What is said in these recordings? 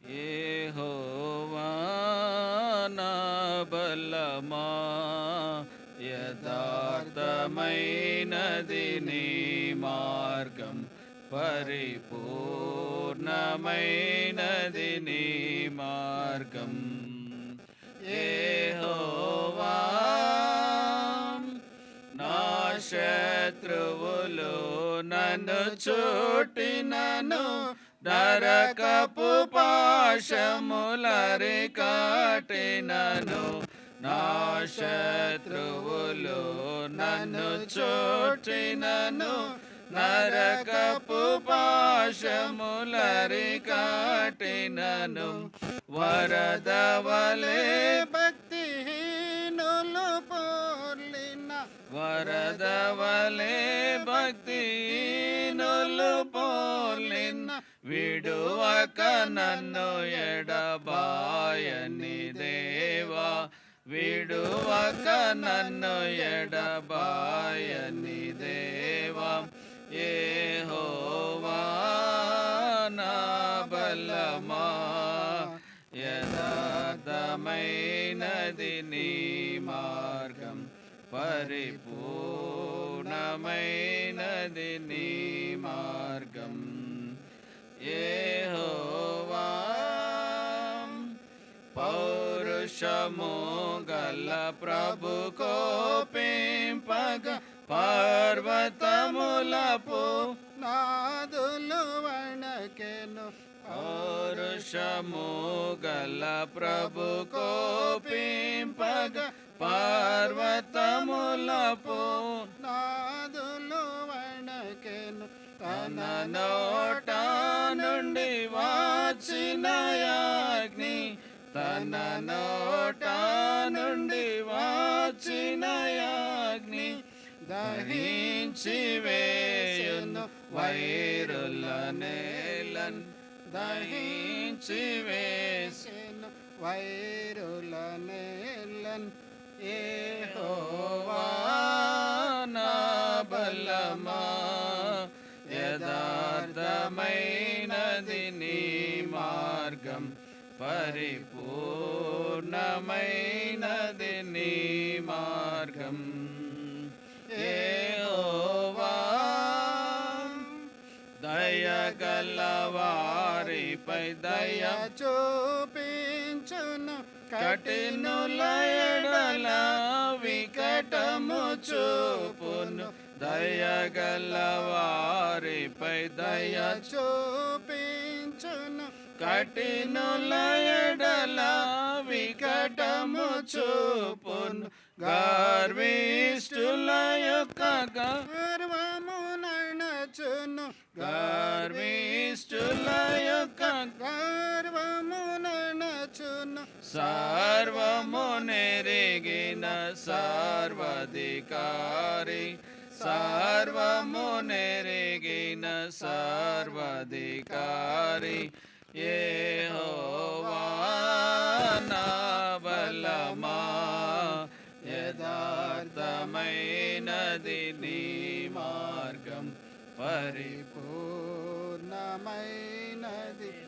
యెహోవా నా బలమా, యథార్థమైనది నీ మార్గం, పరిపూర్ణమైనది నీ మార్గం. యెహోవా నా శత్రువులు నన్ను చుట్టినను, నరకపు పాశములరికట్టినను. నా శత్రువులు నన్ను చుట్టినను, నరకపు పాశములరికట్టినను. వరదవలే భక్తిహీనులు పోర్లిన వరదవలే భక్తిహీనులు పోర్లిన, విడువక నన్ను ఎడబాయని దేవా, విడువక నన్ను ఎడబాయని దేవా. యెహోవా నా బలమా, యథార్థమైనది నీ మార్గం, పరిపూర్ణమైనది నీ మార్గం. యెహోవా పౌరుషము గల ప్రభు కోపింపగ, పర్వతములపు నాదులు వణకెను. పౌరుషము గల ప్రభు కోపింపగ, పర్వతములపు నాదులు వణకెను. తన నోట నుండి వచ్చిన అగ్ని, తన నోట నుండి వచ్చిన అగ్ని, దహించి వేయును వైరుల నేలన్, దహించి వేసెను వైరుల నేలన్. యెహోవా నా బలమా, యథార్థమైనది నీ మార్గం, పరిపూర్ణమైనది నీ మార్గం. యెహోవా దయగల వారిపై దయ చూపించును, కఠినుల ఎడల వికటము చూపును. దయగల వారిపై దయ చూపించును, కఠినుల ఎడల వికటము చూపును. గర్విష్ఠుల యొక్క గర్వము నణచును, గర్విష్ఠుల యొక్క గర్వము నణచును. సర్వము నెరిగిన సర్వాధికారి, సర్వము నెరిగిన సర్వాధికారి. యెహోవా నా బలమా, యథార్థమైనది నీ మార్గం, పరిపూర్ణమైనది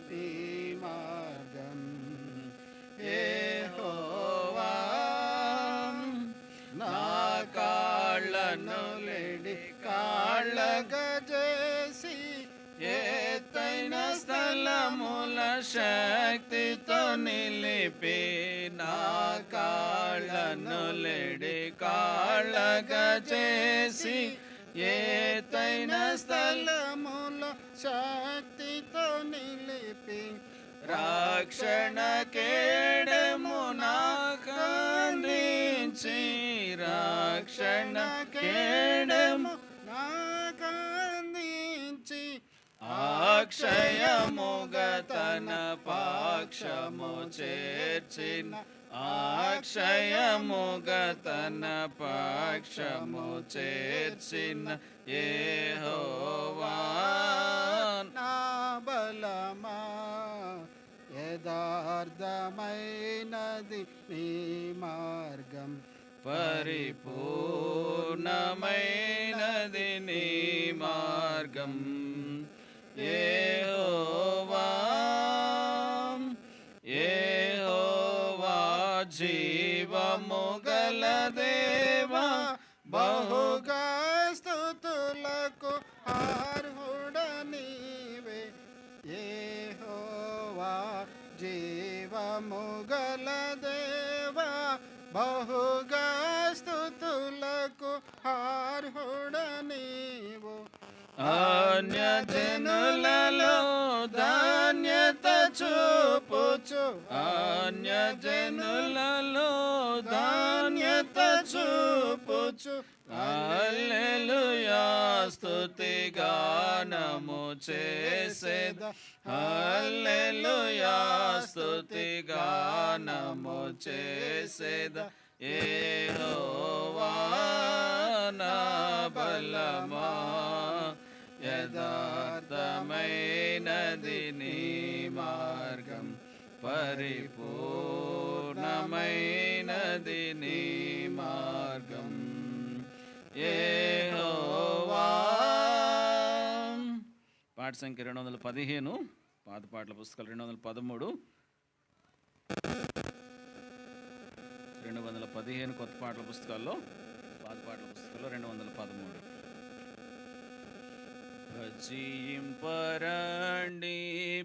నీ మార్గం. యెహోవా నా కాళ్ళను లేడి కాళ్ళగా చేసి ఎత్తైన స్థలముల శక్తితో నిలిపి, నా కాళ్ళను లేడి కాళ్ళగా చేసి ఎత్తైన స్థలముల శక్తితో నిలిపి, రక్షణ కేడము నాకందించి, రక్షణ కేడము నాకందించి, అక్షయముగా తన పాక్షము చేర్చిన, అక్షయముగా తన పాక్షము చేర్చిన. యెహోవా నా బలమా, యథార్థమైనది నీ మార్గం, పరిపూర్ణమైనది నీ మార్గం. యెహోవా జీవము గల దేవా బహుగా స్తుతులకు అర్హుడ నీవే యెహోవా జీవము గల దేవా బహుగా స్తుతులకు అర్హుడ నీవు అన్యజనులలో ధాన్యత చూపుచు అన్యజనులలో ధాన్యత చూపుచు హల్లెలూయా స్తుతి గానము చేసేద హల్లెలూయా స్తుతి గానము చేసేద యెహోవా నా బలమా యథార్థమైనది నీ మార్గం పరిపూర్ణమైనది నీ మార్గం యెహోవా. పాట సంఖ్య 215, పాత పాటల పుస్తకాలు 213, 215 కొత్త పాటల పుస్తకాల్లో, పాత పాటల పుస్తకాల్లో 213. భజింపరండి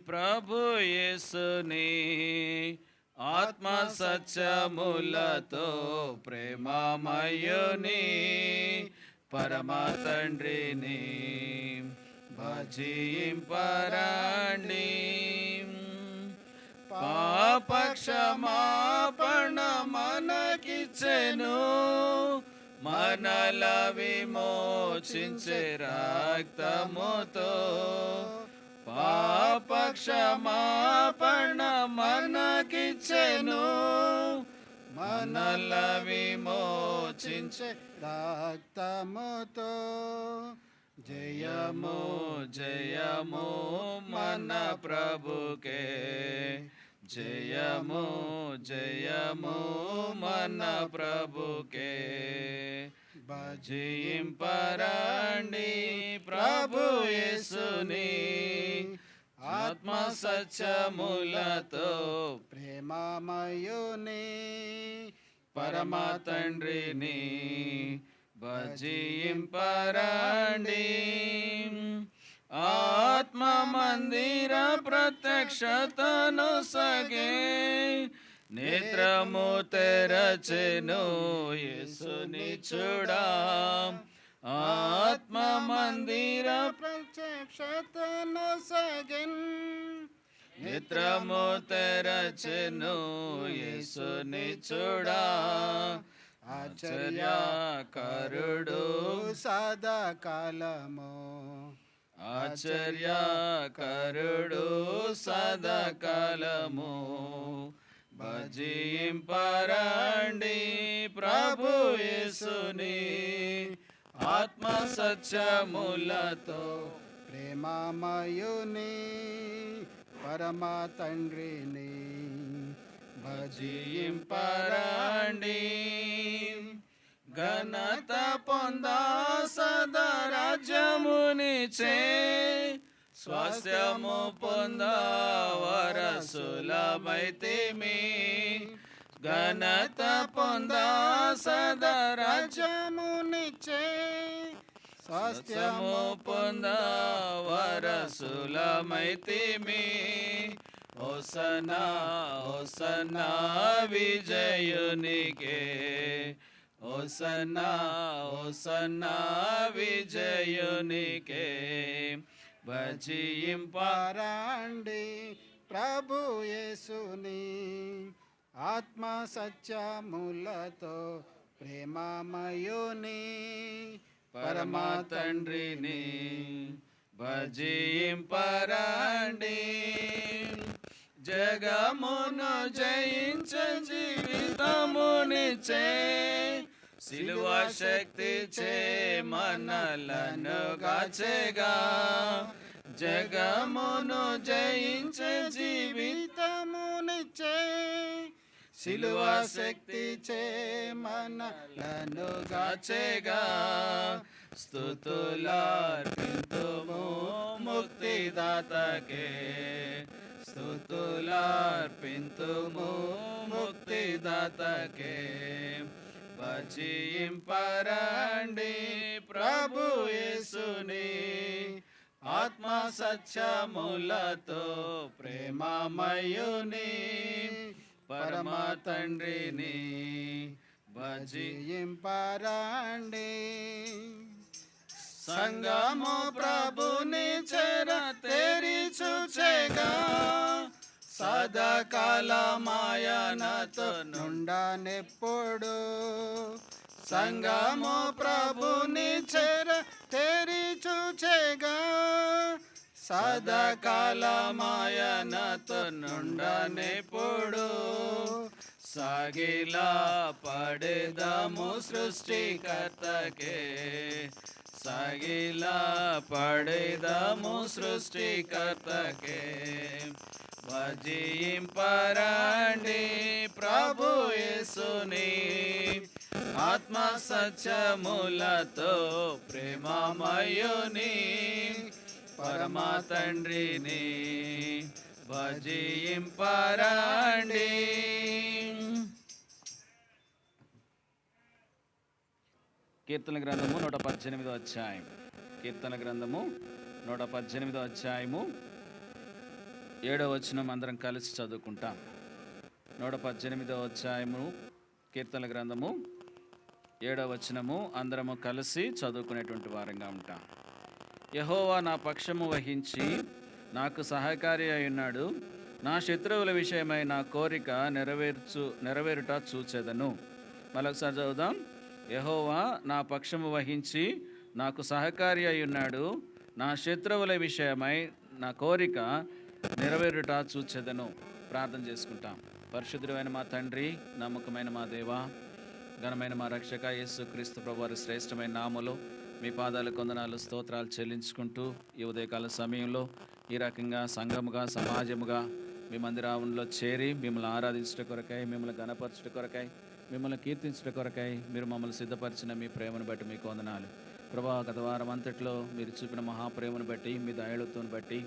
ప్రభు యేసుని ఆత్మ సత్యములతో ప్రేమమయుని పరమ తండ్రిని భజింపరండి. పాప క్షమాపణ మనకిచ్చెను మనల విమోచించే రక్తముతో పాప క్షమాపణ మనకిచ్చెను మనల విమోచించే రక్తముతో జయము జయము మన ప్రభుకే జయము జయము మన ప్రభుకే భజింపరండి ప్రభు యేసుని ఆత్మ సత్యములతో ప్రేమమయుని పరమ తండ్రిని భజింపరండి. ఆత్మ మందిర ప్రత్యక్షతను సగే నేత్రము తెరచెను యేసుని చూడా. ఆత్మ మందిర ప్రత్యక్షతను సగన్ నేత్రము తెరచెను యేసుని చూడా. ఆశ్చర్యకరుడు సదాకాలము ఆశ్చర్యకరుడు సదాకాలము భజింపరండి ప్రభు యేసుని ఆత్మ సత్యములతో ప్రేమమయుని పరమ తండ్రిని భజింపరండి. ఘనత పొందా సదా రాజ్యమునిచే స్వాస్థ్యము పొందా వరసులమైతిమి. ఘనత పొందా సదా రాజ్యమునిచే స్వాస్థ్యము పొందా వరసులమైతిమి. హోసన్నా హోసన్నా విజయునికే హోసన్నా హోసన్నా విజయునికే భజింపరండి ప్రభు యేసుని ఆత్మ సత్యములతో ప్రేమమయుని పరమ తండ్రిని భజింపరండి. జగమును జయించ జీవితమునిచే సిలువ శక్తి చే మనలను గాచెగా. జగమును జయించ జీవితమునిచే సిలువ శక్తి చే మనలను గాచెగా. స్తుతులార్పింతుము ముక్తిదాతకే స్తుతులార్పింతుము ముక్తిదాతకే. భజింపరండి ప్రభు యేసుని, ఆత్మ సత్యములతో ప్రేమమయుని, పరమ తండ్రిని భజింపరండి. సంగము ప్రభుని చెర తెరిచుచెగా, సదాకాలమాయనతో నుండనెప్పుడు. సంగము ప్రభుని చెర తెరిచుచెగా, సదాకాలమాయనతో నుండనెప్పుడు. సాగిలా పడేదము సృష్టికర్తకే, సాగిలా పడేదము సృష్టికర్తకే. భజింపరండి ప్రభు యేసుని, ఆత్మ సత్యములతో ప్రేమమయుని, పరమ తండ్రిని భజింపరండి. కీర్తన గ్రంథము 118వ అధ్యాయం. కీర్తన గ్రంథము 118వ అధ్యాయము 7వ వచనం అందరం కలిసి చదువుకుంటాం. 118వ అధ్యాయము కీర్తన గ్రంథము 7వ వచనము అందరము కలిసి చదువుకునేటువంటి వారంగా ఉంటాం. యెహోవా నా పక్షము వహించి నాకు సహకారి అయి ఉన్నాడు. నా శత్రువుల విషయమై నా కోరిక నెరవేరుట చూచెదను. మరొకసారి చదువుదాం. యెహోవా నా పక్షము వహించి నాకు సహకారి అయి ఉన్నాడు. నా శత్రువుల విషయమై నా కోరిక నెరవేరుట చూచెదను. ప్రార్థన చేసుకుంటాం. పరిశుద్ధుడైన మా తండ్రి, నమ్మకమైన మా దేవా, ఘనమైన మా రక్షక యేసుక్రీస్తు ప్రభువారి శ్రేష్టమైన నామములో మీ పాదాల కొందనాలు స్తోత్రాలు చెల్లించుకుంటూ ఈ ఉదయకాల సమయంలో ఈ రకంగా సంఘముగా సమాజముగా మీ మందిరావనంలో చేరి మిమ్మల్ని ఆరాధించడం కొరకై, మిమ్మల్ని ఘనపరచడం కొరకై, మిమ్మల్ని కీర్తించడం కొరకై మీరు మమ్మల్ని సిద్ధపరిచిన మీ ప్రేమను బట్టి మీకు వందనాలు ప్రభా. గత వారం అంతట్లో మీరు చూపిన మహాప్రేమను బట్టి, మీ దయలతోను బట్టి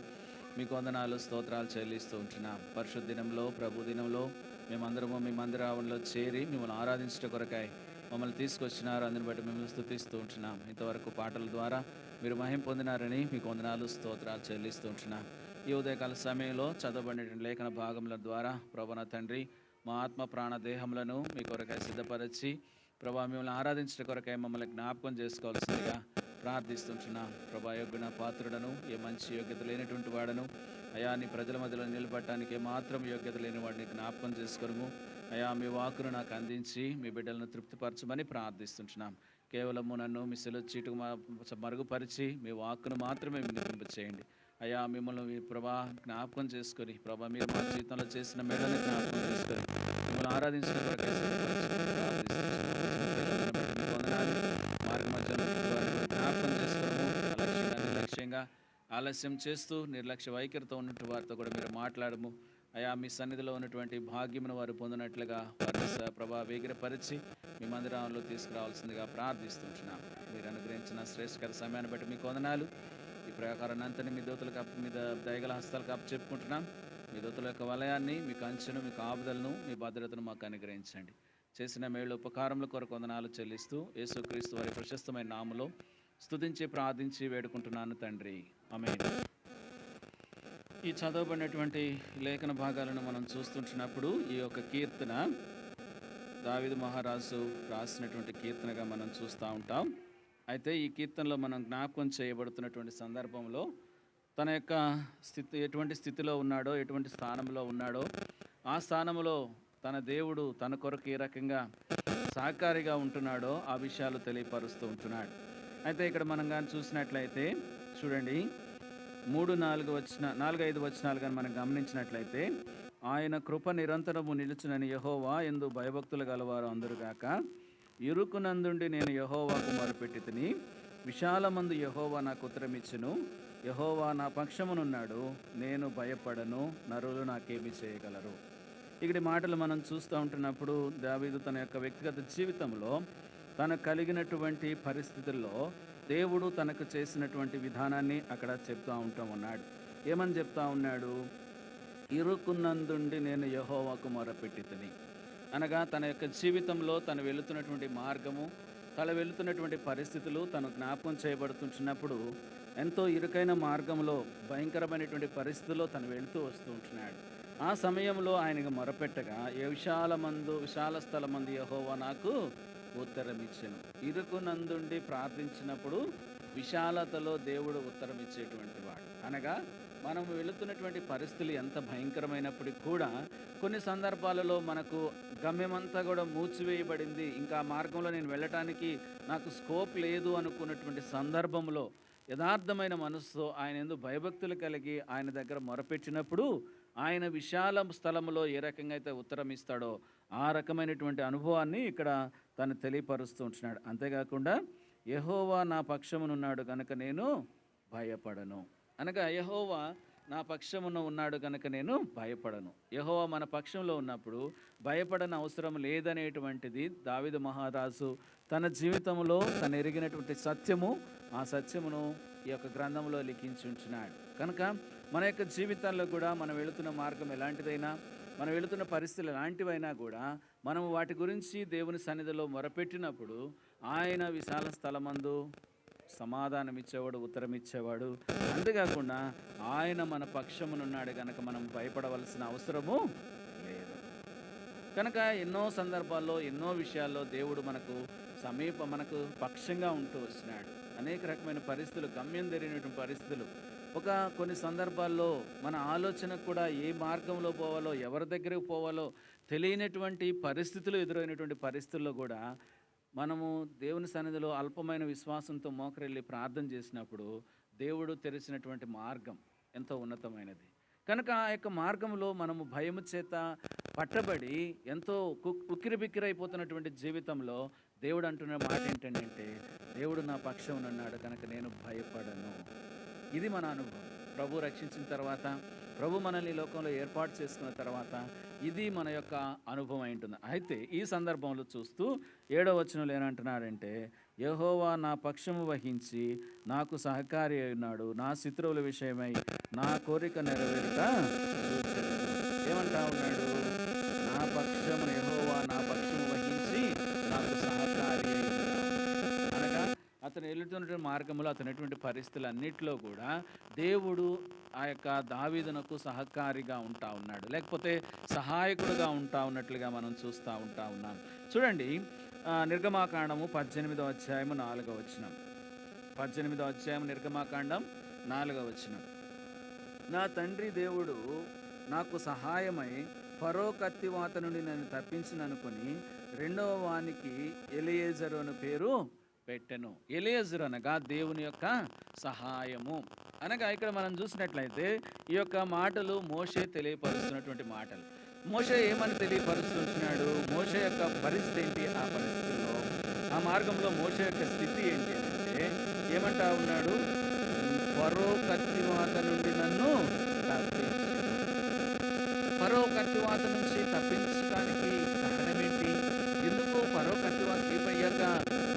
మీకు వందనాలు స్తోత్రాలు చెల్లిస్తూ ఉంటున్నాం. పరిశుద్ధ దినంలో, ప్రభు దినంలో మేమందరము మీ మందిరావనంలో చేరి మిమ్మల్ని ఆరాధించడం కొరకై మమ్మల్ని తీసుకొచ్చినారు. అందుని బట్టి మిమ్మల్ని స్తుతిస్తూ ఉంటున్నాం. ఇంతవరకు పాటల ద్వారా మీరు మహిమ పొందినారని మీకు వందనాలు స్తోత్రాలు చెల్లిస్తూ ఉంటున్నాం. ఈ ఉదయకాల సమయంలో చదవబడిన లేఖన భాగముల ద్వారా ప్రభు నా తండ్రి మా ఆత్మ ప్రాణ దేహములను మీ కొరకై సిద్ధపరిచి ప్రభా మిమ్మల్ని ఆరాధించడం కొరకై మమ్మల్ని జ్ఞాపకం చేసుకోవాల్సిందిగా ప్రార్థిస్తుంటున్నాం. ప్రభా యోగ్యున పాత్రుడను, ఏ మంచి యోగ్యత లేనటువంటి వాడను అయా నీ ప్రజల మధ్యలో నిలబడటానికి మాత్రం యోగ్యత లేని వాడిని జ్ఞాపకం చేసుకోము. అయా మీ వాకును నాకు అందించి మీ బిడ్డలను తృప్తిపరచమని ప్రార్థిస్తుంటున్నాం. కేవలము నన్ను మీ సెలవు చీటుకు మరుగుపరిచి మీ వాక్కును మాత్రమే వినిపింప చేయండి. అయా మిమ్మల్ని మీ ప్రభా జ్ఞాపకం చేసుకొని ప్రభా మీరు మా జీవితంలో చేసిన మేళని జ్ఞాపకం చేసుకొని మిమ్మల్ని ఆరాధించిన మార్గ మధ్యలో జ్ఞాపకం చేసుకోవడము నిర్లక్ష్యంగా ఆలస్యం చేస్తూ నిర్లక్ష్య వైఖరితో ఉన్నట్టు వారితో కూడా మీరు మాట్లాడము. అయా మీ సన్నిధిలో ఉన్నటువంటి భాగ్యమును వారు పొందినట్లుగా వారిని ప్రభా వేగిరపరిచి మీ మందిరంలో తీసుకురావాల్సిందిగా ప్రార్థిస్తుంటున్నాం. మీరు అనుగ్రహించిన శ్రేష్ఠకర సమయాన్ని బట్టి మీకు వందనాలు. ఈ ప్రకారాన్ని అంతని మీ దూతలకు మీద దయగల హస్తాలకు అప్పు చెప్పుకుంటున్నాం. మీ దూతల యొక్క వలయాన్ని, మీ కంచెను, మీ కాపుదలను, మీ భద్రతను మాకు అనుగ్రహించండి. చేసిన మేళ్ళు ఉపకారముల కొరకు వందనాలు చెల్లిస్తూ యేసుక్రీస్తు వారి ప్రశస్తమైన నామములో స్తుతించి ప్రార్థించి వేడుకుంటున్నాను తండ్రి, ఆమేన్. ఈ చదవబడినటువంటి లేఖన భాగాలను మనం చూస్తుంటున్నప్పుడు ఈ యొక్క కీర్తన దావీదు మహారాజు రాసినటువంటి కీర్తనగా మనం చూస్తూ ఉంటాం. అయితే ఈ కీర్తనలో మనం జ్ఞాపకం చేయబడుతున్నటువంటి సందర్భంలో తన యొక్క స్థితి ఎటువంటి స్థితిలో ఉన్నాడో, ఎటువంటి స్థానంలో ఉన్నాడో, ఆ స్థానంలో తన దేవుడు తన కొరకు ఏ రకంగా సహకారిగా ఉంటున్నాడో ఆ విషయాలు తెలియపరుస్తూ ఉంటున్నాడు. అయితే ఇక్కడ మనం కానీ చూసినట్లయితే చూడండి 4-5 వచనాలు కానీ మనం గమనించినట్లయితే, ఆయన కృప నిరంతరము నిలుచునని యెహోవా యందు భయభక్తులు గలవారు అందరుగాక, ఇరుకునందుండి నేను యెహోవాకు మొరపెట్టి తిని, విశాలమందు యెహోవా నాకు ఉత్తరమిచ్చును. యెహోవా నా పక్షమునున్నాడు, నేను భయపడను, నరులు నాకేమి చేయగలరు. ఇక్కడి మాటలు మనం చూస్తూ ఉంటున్నప్పుడు దావీదు తన యొక్క వ్యక్తిగత జీవితంలో తనకు కలిగినటువంటి పరిస్థితుల్లో దేవుడు తనకు చేసినటువంటి విధానాన్ని అక్కడ చెప్తూ ఉన్నాడు. ఏమని చెప్తా ఉన్నాడు? ఇరుకున్నందుండి నేను యెహోవాకు మొరపెట్టితిని. అనగా తన యొక్క జీవితంలో తను వెళుతున్నటువంటి మార్గము, తను వెళుతున్నటువంటి పరిస్థితులు తను జ్ఞాపకం చేయబడుతుంటున్నప్పుడు ఎంతో ఇరుకైన మార్గంలో భయంకరమైనటువంటి పరిస్థితుల్లో తను వెళుతూ వస్తూ ఉంటున్నాడు. ఆ సమయంలో ఆయనకు మొరపెట్టగా విశాల స్థలమందు యెహోవా నాకు ఉత్తరం ఇచ్చెను. ఇరుకునందుండి ప్రార్థించినప్పుడు విశాలతలో దేవుడు ఉత్తరం ఇచ్చేటువంటి వాడు. అనగా మనం వెళుతున్నటువంటి పరిస్థితులు ఎంత భయంకరమైనప్పటికీ కూడా కొన్ని సందర్భాలలో మనకు గమ్యమంతా కూడా మూసివేయబడింది, ఇంకా ఆ మార్గంలో నేను వెళ్ళటానికి నాకు స్కోప్ లేదు అనుకున్నటువంటి సందర్భంలో యథార్థమైన మనసుతో ఆయన యందు భయభక్తులు కలిగి ఆయన దగ్గర మొరపెట్టినప్పుడు ఆయన విశాల స్థలంలో ఏ రకంగా అయితే ఉత్తరం ఇస్తాడో ఆ రకమైనటువంటి అనుభవాన్ని ఇక్కడ తను తెలియపరుస్తూ ఉంటున్నాడు. అంతేకాకుండా యెహోవా నా పక్షమునున్నాడు కనుక నేను భయపడను. అనగా యెహోవా నా పక్షమున ఉన్నాడు కనుక నేను భయపడను. యెహోవా మన పక్షంలో ఉన్నప్పుడు భయపడని అవసరం లేదనేటువంటిది దావీదు మహారాజు తన జీవితంలో తను ఎరిగినటువంటి సత్యము, ఆ సత్యమును ఈ యొక్క గ్రంథంలో లిఖించి ఉంచున్నాడు. కనుక మన యొక్క జీవితాల్లో కూడా మనం వెళుతున్న మార్గం ఎలాంటిదైనా, మనం వెళుతున్న పరిస్థితులు ఎలాంటివైనా కూడా మనము వాటి గురించి దేవుని సన్నిధిలో మొరపెట్టినప్పుడు ఆయన విశాల స్థలమందు సమాధానం ఇచ్చేవాడు, ఉత్తరం ఇచ్చేవాడు. అంతేకాకుండా ఆయన మన పక్షమునున్నాడు కనుక మనం భయపడవలసిన అవసరము లేదు. కనుక ఎన్నో సందర్భాల్లో ఎన్నో విషయాల్లో దేవుడు మనకు పక్షంగా ఉంటూ వచ్చినాడు. అనేక రకమైన పరిస్థితులు, గమ్యం తెలియనటువంటి పరిస్థితులు, కొన్ని సందర్భాల్లో మన ఆలోచనకు కూడా ఏ మార్గంలో పోవాలో, ఎవరి దగ్గరకు పోవాలో తెలియనటువంటి పరిస్థితులు ఎదురైనటువంటి పరిస్థితుల్లో కూడా మనము దేవుని సన్నిధిలో అల్పమైన విశ్వాసంతో మోకరెళ్ళి ప్రార్థన చేసినప్పుడు దేవుడు తెరిచినటువంటి మార్గం ఎంతో ఉన్నతమైనది. కనుక ఆ యొక్క మార్గంలో మనము భయము చేత పట్టబడి ఎంతో ఉక్కిరిబిక్కిరైపోతున్నటువంటి జీవితంలో దేవుడు అంటున్న మాట ఏంటంటే, దేవుడు నా పక్షం ఉన్నాడు కనుక నేను భయపడను. ఇది మన అనుభవం. ప్రభు రక్షించిన తర్వాత, ప్రభు మనల్ని లోకంలో ఏర్పాటు చేసుకున్న తర్వాత ఇది మన యొక్క అనుభవం అయి ఉంటుంది. అయితే ఈ సందర్భంలో చూస్తూ 7వ వచనంలో ఏమంటున్నాడంటే, యెహోవా నా పక్షము వహించి నాకు సహకారి అయినాడు, నా శత్రువుల విషయమై నా కోరిక నెరవేరుట చూచెను. ఏమంటా ఉన్నాడు? యెహోవా నా పక్షము వహించి నాకు సహకారి అయినాడు. అనగా అతను వెళ్తున్నటువంటి మార్గంలో అతనటువంటి పరిస్థితులు అన్నిటిలో కూడా దేవుడు ఆ యొక్క దావీదునకు సహకారిగా ఉంటా ఉన్నాడు, లేకపోతే సహాయకుడుగా ఉంటా ఉన్నట్లుగా మనం చూస్తూ ఉన్నాం. చూడండి, నిర్గమాకాండము 18వ అధ్యాయము 4వ వచనం. 18వ అధ్యాయం నిర్గమాకాండం 4వ వచనం. నా తండ్రి దేవుడు నాకు సహాయమై ఫరో కత్తివాత నుండి నన్ను తప్పించిననుకొని రెండవ వానికి ఎలియేజరు అను పేరు పెట్టెను. ఎలియేజరు అనగా దేవుని యొక్క సహాయము. అనగా ఇక్కడ మనం చూసినట్లయితే ఈ యొక్క మాటలు మోషే తెలియపరుస్తున్నటువంటి మాటలు. మోషే ఏమని తెలియపరుస్తున్నాడు? మోషే యొక్క పరిస్థితి ఏంటి? ఆ పరిస్థితుల్లో, ఆ మార్గంలో మోషే యొక్క స్థితి ఏంటి అంటే ఏమంటా ఉన్నాడు? ఫరో కత్తివాత నుండి నన్ను తప్పించు. ఫరో కత్తివాత నుంచి తప్పించడానికి కారణం ఏంటి? ఎందుకు ఫరో కత్తివాత యొక్క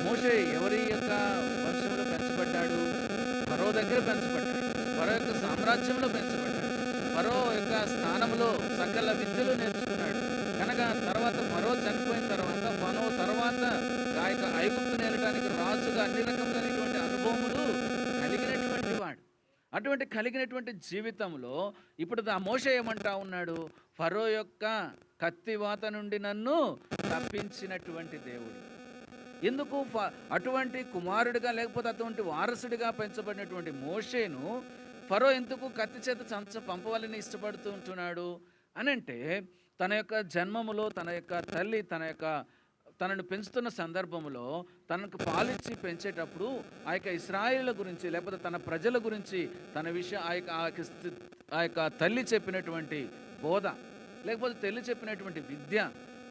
మోషే ఎవరి యొక్క వంశంలో పెంచబడ్డాడు? ఫరో దగ్గర పెంచబడ్డాడు, ఫరో యొక్క సామ్రాజ్యంలో పెంచబడ్డాడు, ఫరో యొక్క స్థానంలో సకల విద్యలు నేర్చుకున్నాడు. కనుక తర్వాత ఫరో చనిపోయిన తర్వాత ఆ యొక్క ఐగుప్తు నేలటానికి రాజుగా అన్ని రకములైనటువంటి అనుభవములు కలిగినటువంటి వాడు. అటువంటి కలిగినటువంటి జీవితంలో ఇప్పుడు ఆ మోషే ఏమంటా ఉన్నాడు? ఫరో యొక్క కత్తివాత నుండి నన్ను తప్పించినటువంటి దేవుడు. ఎందుకు అటువంటి కుమారుడిగా లేకపోతే అటువంటి వారసుడిగా పెంచబడినటువంటి మోషేను ఫరో ఎందుకు కత్తి చేత పంపవాలని ఇష్టపడుతూ ఉంటున్నాడు అనంటే, తన యొక్క జన్మములో తన యొక్క తల్లి తనను పెంచుతున్న సందర్భంలో తనకు పాలిచ్చి పెంచేటప్పుడు ఆ యొక్క ఇశ్రాయేలుల గురించి లేకపోతే తన ప్రజల గురించి తన విషయం ఆ యొక్క తల్లి చెప్పినటువంటి బోధ లేకపోతే తల్లి చెప్పినటువంటి విద్య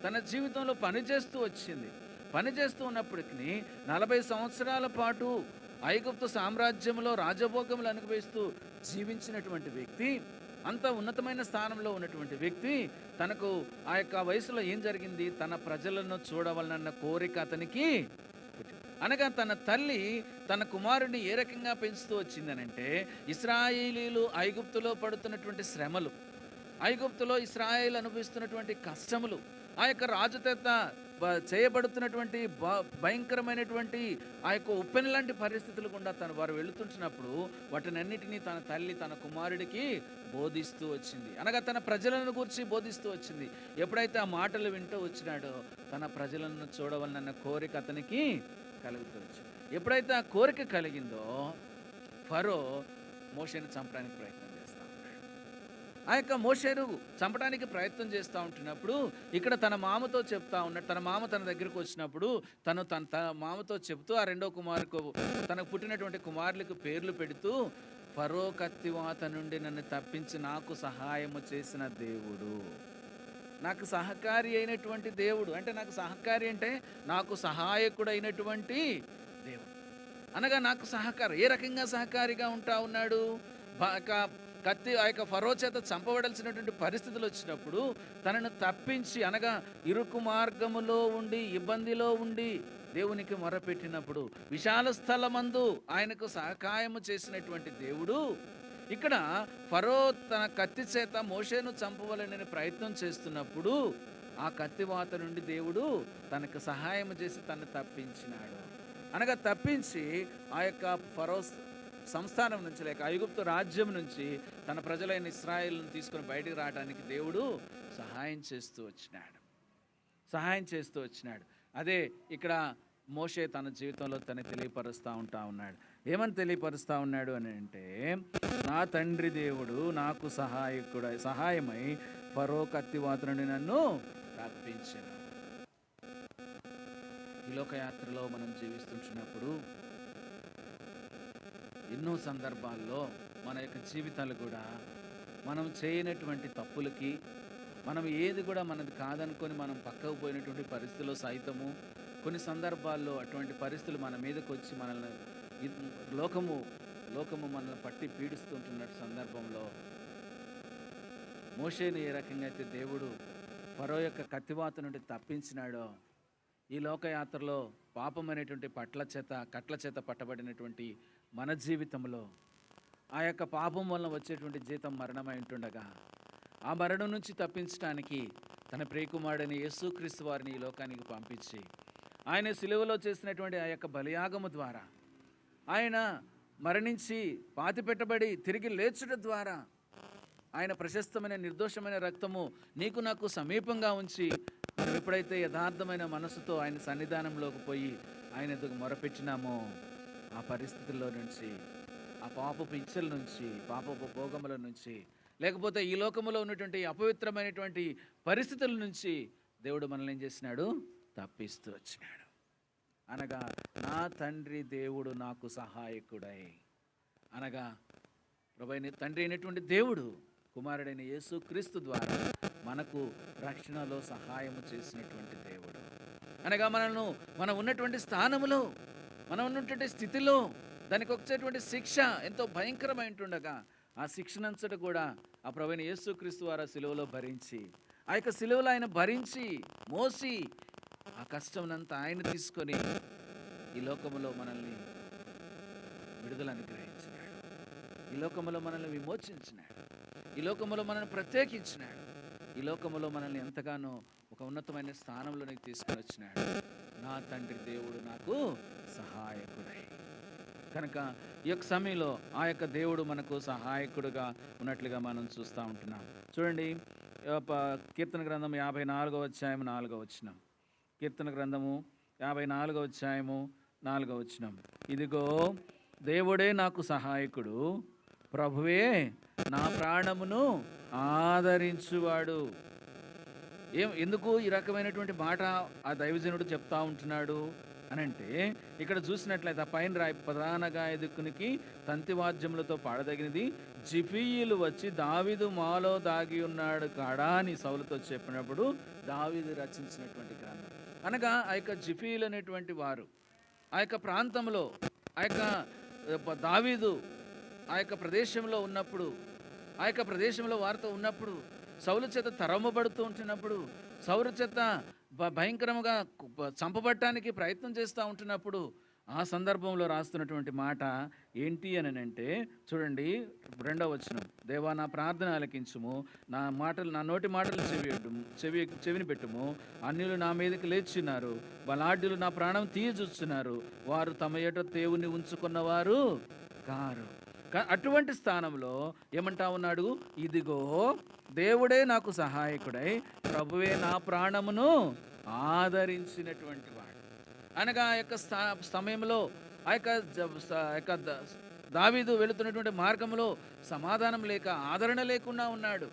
తన జీవితంలో పనిచేస్తూ వచ్చింది. పనిచేస్తూ ఉన్నప్పటికీ 40 సంవత్సరాల పాటు ఐగుప్తు సామ్రాజ్యంలో రాజభోగములు అనుభవిస్తూ జీవించినటువంటి వ్యక్తి, అంత ఉన్నతమైన స్థానంలో ఉన్నటువంటి వ్యక్తి, తనకు ఆ యొక్క వయసులో ఏం జరిగింది? తన ప్రజలను చూడవలనన్న కోరిక అతనికి. అనగా తన తల్లి తన కుమారుడిని ఏ రకంగా పెంచుతూ వచ్చిందనంటే, ఇశ్రాయేలీలు ఐగుప్తులో పడుతున్నటువంటి శ్రమలు, ఐగుప్తులో ఇశ్రాయేలు అనుభవిస్తున్నటువంటి కష్టములు, ఆ యొక్క రాజు చేత చేయబడుతున్నటువంటి భయంకరమైనటువంటి ఆ యొక్క ఉప్పెన లాంటి పరిస్థితులు గుండా వారు వెళుతుంటున్నప్పుడు వాటినన్నిటినీ తన తల్లి తన కుమారుడికి బోధిస్తూ వచ్చింది. అనగా తన ప్రజలను గురించి బోధిస్తూ వచ్చింది. ఎప్పుడైతే ఆ మాటలు వింటూ వచ్చినాడో తన ప్రజలను చూడవలనన్న కోరిక అతనికి కలుగుతూ వచ్చింది. ఎప్పుడైతే ఆ కోరిక కలిగిందో ఫరో మోషేను చంపడానికి ప్రయత్నం చేస్తూ ఉన్నాడు. ఆ యొక్క మోషేను చంపడానికి ప్రయత్నం చేస్తూ ఉంటున్నప్పుడు ఇక్కడ తన మామతో చెప్తా ఉన్నాడు. తన మామ తన దగ్గరకు వచ్చినప్పుడు తన మామతో చెప్తూ ఆ రెండో కుమారుకు తనకు పుట్టినటువంటి కుమారులకు పేర్లు పెడుతూ, ఫరో కత్తివాత నుండి నన్ను తప్పించి నాకు సహాయము చేసిన దేవుడు, నాకు సహకారి అయినటువంటి దేవుడు, అంటే నాకు సహకారి అంటే నాకు సహాయకుడు అయినటువంటి దేవుడు, అనగా నాకు సహకారం. ఏ రకంగా సహకారిగా ఉంటా ఉన్నాడు? కత్తి ఆ యొక్క ఫరో చేత చంపబడాల్సినటువంటి పరిస్థితులు వచ్చినప్పుడు తనను తప్పించి, అనగా ఇరుకు మార్గములో ఉండి ఇబ్బందిలో ఉండి దేవునికి మొరపెట్టినప్పుడు విశాల స్థలమందు ఆయనకు సహకాయము చేసినటువంటి దేవుడు ఇక్కడ ఫరో తన కత్తి చేత మోషేను చంపవలనని ప్రయత్నం చేస్తున్నప్పుడు ఆ కత్తివాత నుండి దేవుడు తనకు సహాయం చేసి తనను తప్పించినాడు. అనగా తప్పించి ఆ యొక్క ఫరో సంస్థానం నుంచి, లేక ఐగుప్తు రాజ్యం నుంచి తన ప్రజలైన ఇశ్రాయేలును తీసుకొని బయటికి రావడానికి దేవుడు సహాయం చేస్తూ వచ్చినాడు. అదే ఇక్కడ మోషే తన జీవితంలో తను తెలియపరుస్తూ ఉన్నాడు. ఏమని తెలియపరుస్తూ ఉన్నాడు అని అంటే, నా తండ్రి దేవుడు నాకు సహాయమై ఫరో కత్తివాత నుండి నన్ను తప్పించెను. ఈ లోకయాత్రలో మనం జీవిస్తుంటున్నప్పుడు ఎన్నో సందర్భాల్లో మన యొక్క జీవితాలు కూడా మనం చేయనటువంటి తప్పులకి, మనం ఏది కూడా మనది కాదనుకొని మనం పక్కకు పోయినటువంటి పరిస్థితుల్లో సైతము కొన్ని సందర్భాల్లో అటువంటి పరిస్థితులు మన మీదకి వచ్చి మనల్ని లోకము మనల్ని పట్టి పీడిస్తుంటున్న సందర్భంలో మోషేని ఏ రకంగా అయితే దేవుడు ఫరో యొక్క కత్తివాత నుండి తప్పించినాడో, ఈ లోకయాత్రలో పాపం అనేటువంటి కట్ల చేత పట్టబడినటువంటి మన జీవితంలో ఆ యొక్క పాపం వలన వచ్చేటువంటి జీతం మరణమై ఉంటుండగా, ఆ మరణం నుంచి తప్పించడానికి తన ప్రియకుమారుడైన యేసుక్రీస్తు వారిని ఈ లోకానికి పంపించి ఆయన సిలువలో చేసినటువంటి ఆ యొక్క బలియాగము ద్వారా, ఆయన మరణించి పాతిపెట్టబడి తిరిగి లేచుట ద్వారా ఆయన ప్రశస్తమైన నిర్దోషమైన రక్తము నీకు నాకు సమీపంగా ఉంచి మనం ఎప్పుడైతే యథార్థమైన మనసుతో ఆయన సన్నిధానంలోకి పోయి ఆయన ఎదుగు మొరపెట్టినామో, ఆ పరిస్థితుల్లో నుంచి, ఆ పాపపు ఇచ్చల నుంచి, పాపపు భోగముల నుంచి, లేకపోతే ఈ లోకములో ఉన్నటువంటి అపవిత్రమైనటువంటి పరిస్థితుల నుంచి దేవుడు మనల్ని ఏం చేసినాడు? తప్పిస్తూ వచ్చినాడు. అనగా నా తండ్రి దేవుడు నాకు సహాయకుడై, అనగా ప్రభువైన తండ్రి అయినటువంటి దేవుడు కుమారుడైన యేసుక్రీస్తు ద్వారా మనకు రక్షణలో సహాయము చేసినటువంటి దేవుడు. అనగా మనం ఉన్నటువంటి స్థానములో, మనం ఉన్నటువంటి స్థితిలో దానికి వచ్చేటువంటి శిక్ష ఎంతో భయంకరమై ఉంటుండగా, ఆ శిక్షనంతట కూడా ఆ ప్రభువైన యేసుక్రీస్తు వారు సిలువలో భరించి, ఆ యొక్క సిలువలో ఆయన భరించి మోసి ఆ కష్టంనంతా ఆయన తీసుకొని ఈ లోకములో మనల్ని విడుదల అనుగ్రహించినాడు, ఈ లోకములో మనల్ని విమోచించినాడు, ఈ లోకములో మనల్ని ప్రత్యేకించినాడు, ఈ లోకములో మనల్ని ఎంతగానో ఒక ఉన్నతమైన స్థానంలోనికి తీసుకొని వచ్చినాడు. నా తండ్రి దేవుడు నాకు సహాయకుడై. కనుక ఈ యొక్క సమయంలో ఆ యొక్క దేవుడు మనకు సహాయకుడుగా ఉన్నట్లుగా మనం చూస్తూ ఉంటున్నాం. చూడండి, కీర్తన గ్రంథం 54వ అధ్యాయం 4వ వచనం. కీర్తన గ్రంథము 54వ అధ్యాయము 4వ వచనం. ఇదిగో దేవుడే నాకు సహాయకుడు, ప్రభువే నా ప్రాణమును ఆదరించువాడు. ఎందుకు ఈ రకమైనటువంటి మాట ఆ దైవజనుడు చెప్తా ఉంటున్నాడు అని అంటే, ఇక్కడ చూసినట్లయితే ఆ పైన రాయి, ప్రధాన గాయకునికి తంతివాద్యములతో పాడదగినది, జిఫీయులు వచ్చి దావీదు మాలో దాగి ఉన్నాడు కాడా అని సౌలుతో చెప్పినప్పుడు దావీదు రచించినటువంటి గ్రంథం. అనగా ఆ యొక్క జిఫీయులు అనేటువంటి వారు ఆ యొక్క ప్రాంతంలో, ఆ యొక్క దావీదు ఆ యొక్క ప్రదేశంలో ఉన్నప్పుడు, ఆ యొక్క ప్రదేశంలో వారితో ఉన్నప్పుడు, సౌలు చేత తరమబడుతూ ఉంటున్నప్పుడు, సౌలు చేత భయంకరంగా చంపబట్టడానికి ప్రయత్నం చేస్తూ ఉంటున్నప్పుడు, ఆ సందర్భంలో రాస్తున్నటువంటి మాట ఏంటి అని అంటే, చూడండి 2వ వచనం, దేవా నా ప్రార్థన ఆలకించుము, నా నోటి మాటలు చెవిని పెట్టుము. అన్యులు నా మీదకి లేచున్నారు, బలాఢ్యులు నా ప్రాణం తీయజూస్తున్నారు, వారు తమ ఎట దేవుని ఉంచుకున్నవారు కారు. అటువంటి స్థానంలో ఏమంటా ఉన్నాడు, ఇదిగో దేవుడే నాకు సహాయకుడై ప్రభువే నా ప్రాణమును ఆదరించినటువంటి వాడు. అనగా ఆ యొక్క సమయంలో ఆ యొక్క దావీదు వెళుతున్నటువంటి మార్గంలో సమాధానం లేక, ఆదరణ లేకుండా ఉన్నాడు.